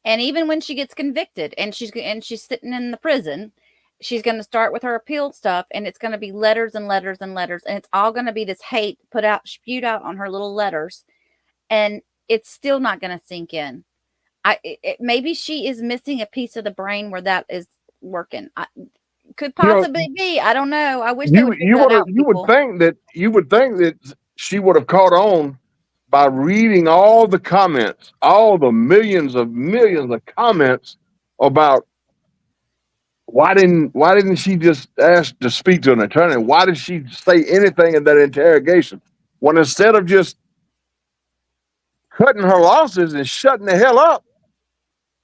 And even when she gets convicted and she's sitting in the prison, she's going to start with her appeal stuff, and it's going to be letters and letters and letters, and it's all going to be this hate spewed out on her little letters, and it's still not going to sink in. Maybe she is missing a piece of the brain where that is working. Could possibly be. I don't know. I wish they would figure that out. You would think that she would have caught on by reading all the comments, all the millions of comments about why didn't she just ask to speak to an attorney? Why did she say anything in that interrogation? When instead of just cutting her losses and shutting the hell up,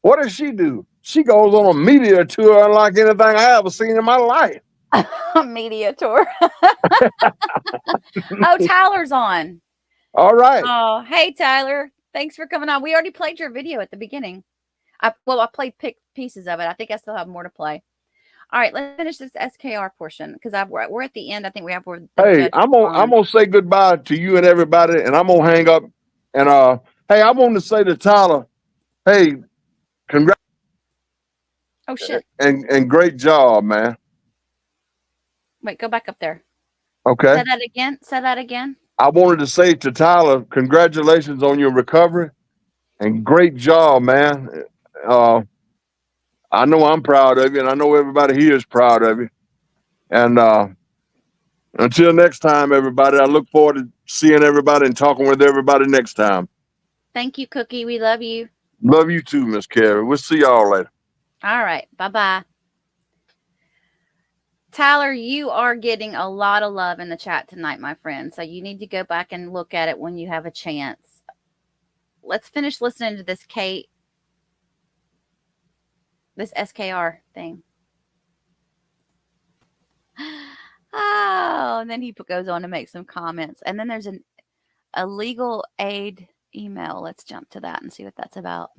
what does she do? She goes on a media tour unlike anything I ever seen in my life. A media tour. Oh, Tyler's on. All right. Oh, hey, Tyler. Thanks for coming on. We already played your video at the beginning. I played pieces of it. I think I still have more to play. All right, let's finish this SKR portion because we're at the end. I think we have. Hey, I'm gonna say goodbye to you and everybody, and I'm gonna hang up. And hey, I want to say to Tyler, hey, congrats. Oh shit. And great job, man. Wait, go back up there. Okay. Say that again. I wanted to say to Tyler, congratulations on your recovery and great job, man. I know I'm proud of you, and I know everybody here is proud of you. And until next time, everybody, I look forward to seeing everybody and talking with everybody next time. Thank you, Cookie. We love you. Love you too, Miss Carrie. We'll see y'all later. All right. Bye-bye. Tyler, you are getting a lot of love in the chat tonight, my friend. So you need to go back and look at it when you have a chance. Let's finish listening to this this SKR thing. Oh, and then he goes on to make some comments. And then there's a legal aid email. Let's jump to that and see what that's about.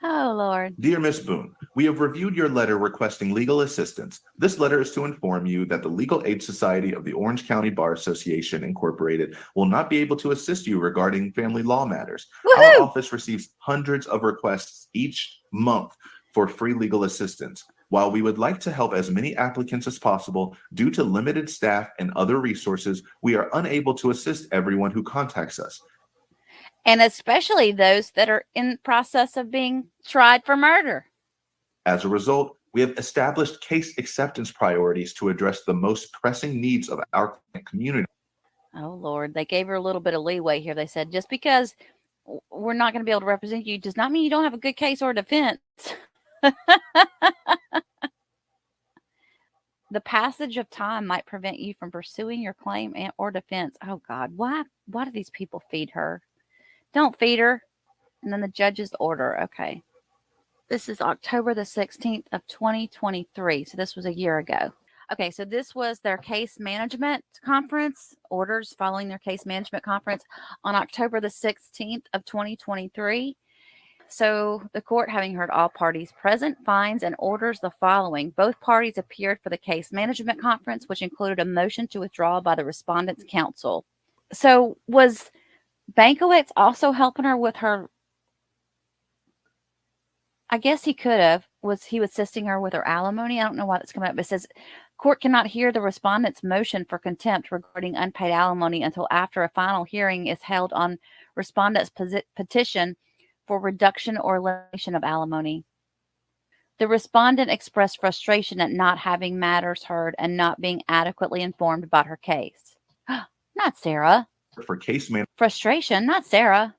Oh, Lord. Dear Miss Boone, we have reviewed your letter requesting legal assistance. This letter is to inform you that the Legal Aid Society of the Orange County Bar Association, Incorporated, will not be able to assist you regarding family law matters. Our office receives hundreds of requests each month for free legal assistance. While we would like to help as many applicants as possible, due to limited staff and other resources, we are unable to assist everyone who contacts us. And especially those that are in the process of being tried for murder. As a result, we have established case acceptance priorities to address the most pressing needs of our community. Oh, Lord. They gave her a little bit of leeway here. They said, just because we're not going to be able to represent you does not mean you don't have a good case or defense. The passage of time might prevent you from pursuing your claim and or defense. Oh, God. Why do these people feed her? Don't feed her. And then the judge's order. Okay. This is October the 16th of 2023. So this was a year ago. Okay. So this was their case management conference, orders following their case management conference on October the 16th of 2023. So the court, having heard all parties present, finds and orders the following. Both parties appeared for the case management conference, which included a motion to withdraw by the respondent's counsel. So was Bankowitz also helping her with her? I guess he could have. Was he assisting her with her alimony? I don't know why that's coming up. But it says, court cannot hear the respondent's motion for contempt regarding unpaid alimony until after a final hearing is held on respondent's petition for reduction or elimination of alimony. The respondent expressed frustration at not having matters heard and not being adequately informed about her case. Not Sarah. For case management. Frustration, not Sarah.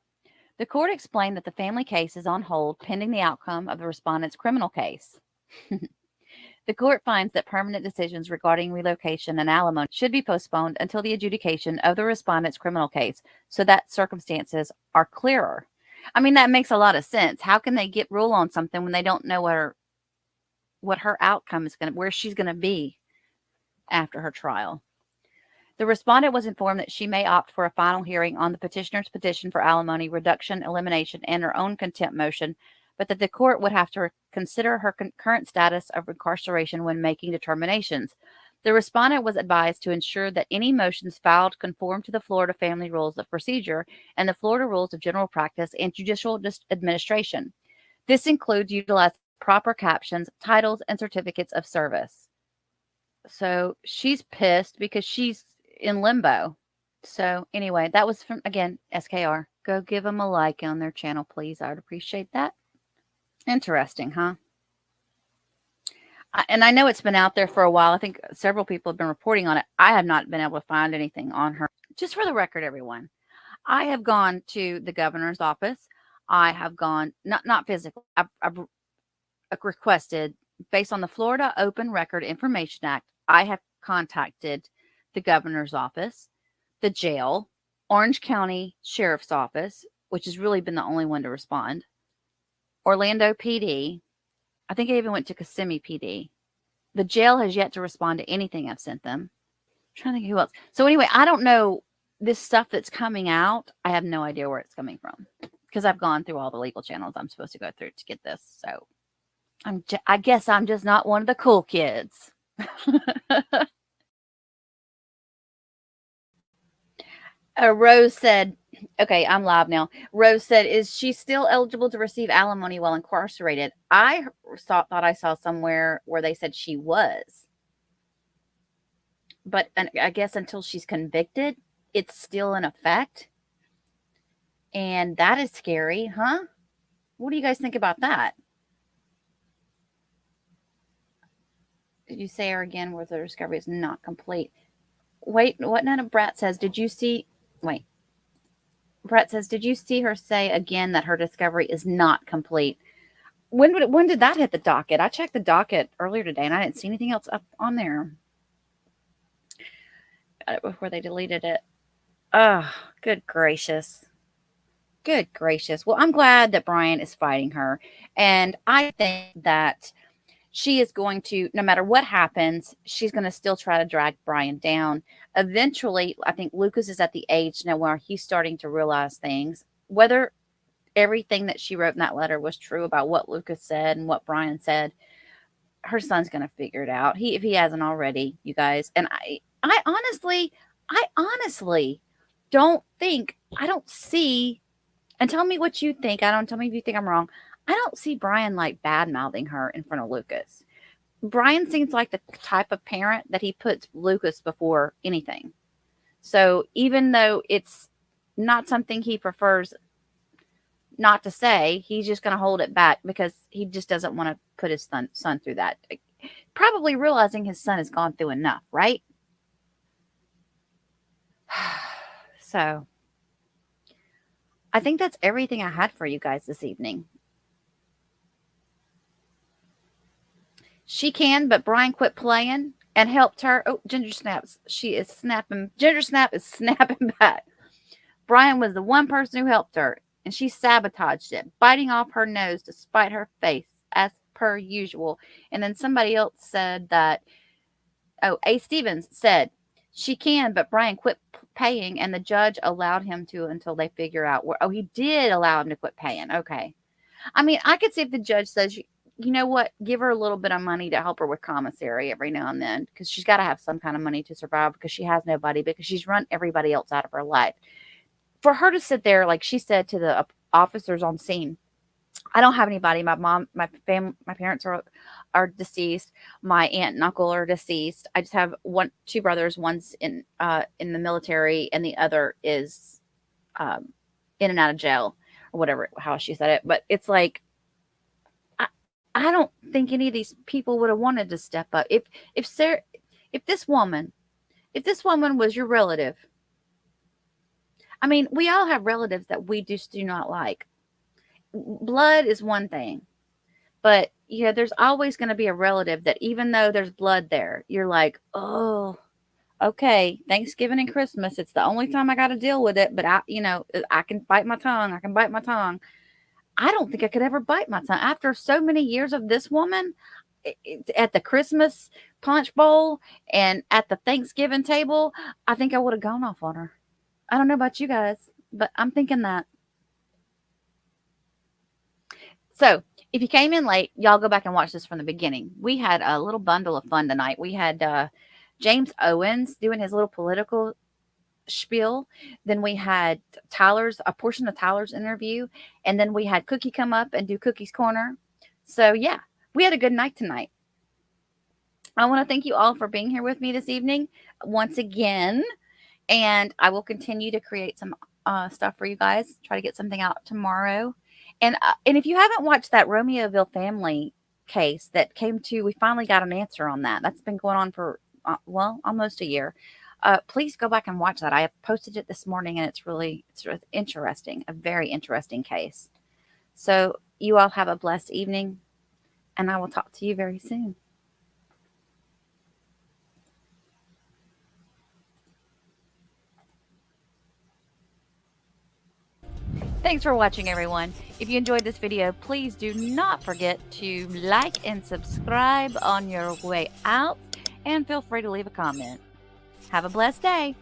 The court explained that the family case is on hold pending the outcome of the respondent's criminal case. The court finds that permanent decisions regarding relocation and alimony should be postponed until the adjudication of the respondent's criminal case so that circumstances are clearer. I mean, that makes a lot of sense. How can they rule on something when they don't know what her outcome is where she's going to be after her trial? The respondent was informed that she may opt for a final hearing on the petitioner's petition for alimony, reduction, elimination, and her own contempt motion, but that the court would have to consider her current status of incarceration when making determinations. The respondent was advised to ensure that any motions filed conform to the Florida Family Rules of Procedure and the Florida Rules of General Practice and Judicial Administration. This includes utilizing proper captions, titles, and certificates of service. So she's pissed because she's in limbo. So anyway, that was from, again, SKR. Go give them a like on their channel, please. I would appreciate that. Interesting, huh? And I know it's been out there for a while. I think several people have been reporting on it. I have not been able to find anything on her. Just for the record, everyone, I have gone to the governor's office. I have gone, not physically, I've requested, based on the Florida Open Record Information Act, I have contacted the governor's office, the jail, Orange County Sheriff's Office, which has really been the only one to respond, Orlando PD. I think I even went to Kissimmee PD. The jail has yet to respond to anything I've sent them. I'm trying to think who else. So anyway, I don't know this stuff that's coming out. I have no idea where it's coming from because I've gone through all the legal channels I'm supposed to go through to get this. So I guess I'm just not one of the cool kids. Rose said, okay, I'm live now. Rose said, is she still eligible to receive alimony while incarcerated? I thought I saw somewhere where they said she was. But I guess until she's convicted, it's still in effect. And that is scary, huh? What do you guys think about that? you say her again where the discovery is not complete. Wait, what none of Brett says, did you see, wait. Brett says, did you see her say again that her discovery is not complete? When did that hit the docket? I checked the docket earlier today and I didn't see anything else up on there. Got it before they deleted it. Oh, good gracious. Good gracious. Well, I'm glad that Brian is fighting her. And I think that she is going to, no matter what happens, she's going to still try to drag Brian down. Eventually, I think Lucas is at the age now where he's starting to realize things. Whether everything that she wrote in that letter was true about what Lucas said and what Brian said, her son's going to figure it out. If he hasn't already, you guys. And I honestly don't see, and tell me what you think. Tell me if you think I'm wrong. I don't see Brian like bad mouthing her in front of Lucas. Brian seems like the type of parent that he puts Lucas before anything. So even though it's not something he prefers not to say, he's just going to hold it back because he just doesn't want to put his son through that. Probably realizing his son has gone through enough, right? So I think that's everything I had for you guys this evening. She can, but Brian quit playing and helped her. Oh, Ginger snaps. She is snapping. Ginger Snap is snapping back. Brian was the one person who helped her, and she sabotaged it, biting off her nose to spite her face, as per usual. And then somebody else said that, A. Stevens said, she can, but Brian quit paying, and the judge allowed him to until they figure out where. Oh, he did allow him to quit paying. Okay. I mean, I could see if the judge says, you know what, give her a little bit of money to help her with commissary every now and then, because she's got to have some kind of money to survive, because she has nobody, because she's run everybody else out of her life. For her to sit there, like she said to the officers on scene, I don't have anybody. My mom, my parents are deceased. My aunt and uncle are deceased. I just have two brothers. One's in the military, and the other is in and out of jail, or whatever, how she said it. But it's like, I don't think any of these people would have wanted to step up. If this woman was your relative, I mean, we all have relatives that we just do not like. Blood is one thing, but yeah, there's always going to be a relative that even though there's blood there, you're like, oh, okay, Thanksgiving and Christmas, it's the only time I got to deal with it. But I can bite my tongue. I don't think I could ever bite my tongue after so many years of this woman at the Christmas punch bowl and at the Thanksgiving table. I think I would have gone off on her. I don't know about you guys, but I'm thinking that. So if you came in late, y'all go back and watch this from the beginning. We had a little bundle of fun tonight. We had James Owens doing his little political spiel. Then we had a portion of Tyler's interview. And then we had Cookie come up and do Cookie's Corner. So yeah, we had a good night tonight. I want to thank you all for being here with me this evening once again. And I will continue to create some stuff for you guys. Try to get something out tomorrow. And if you haven't watched that Romeoville family case that came to, we finally got an answer on that. That's been going on for, almost a year. Please go back and watch that. I posted it this morning, and it's really interesting, a very interesting case. So you all have a blessed evening, and I will talk to you very soon. Thanks for watching, everyone. If you enjoyed this video, please do not forget to like and subscribe on your way out, and feel free to leave a comment. Have a blessed day.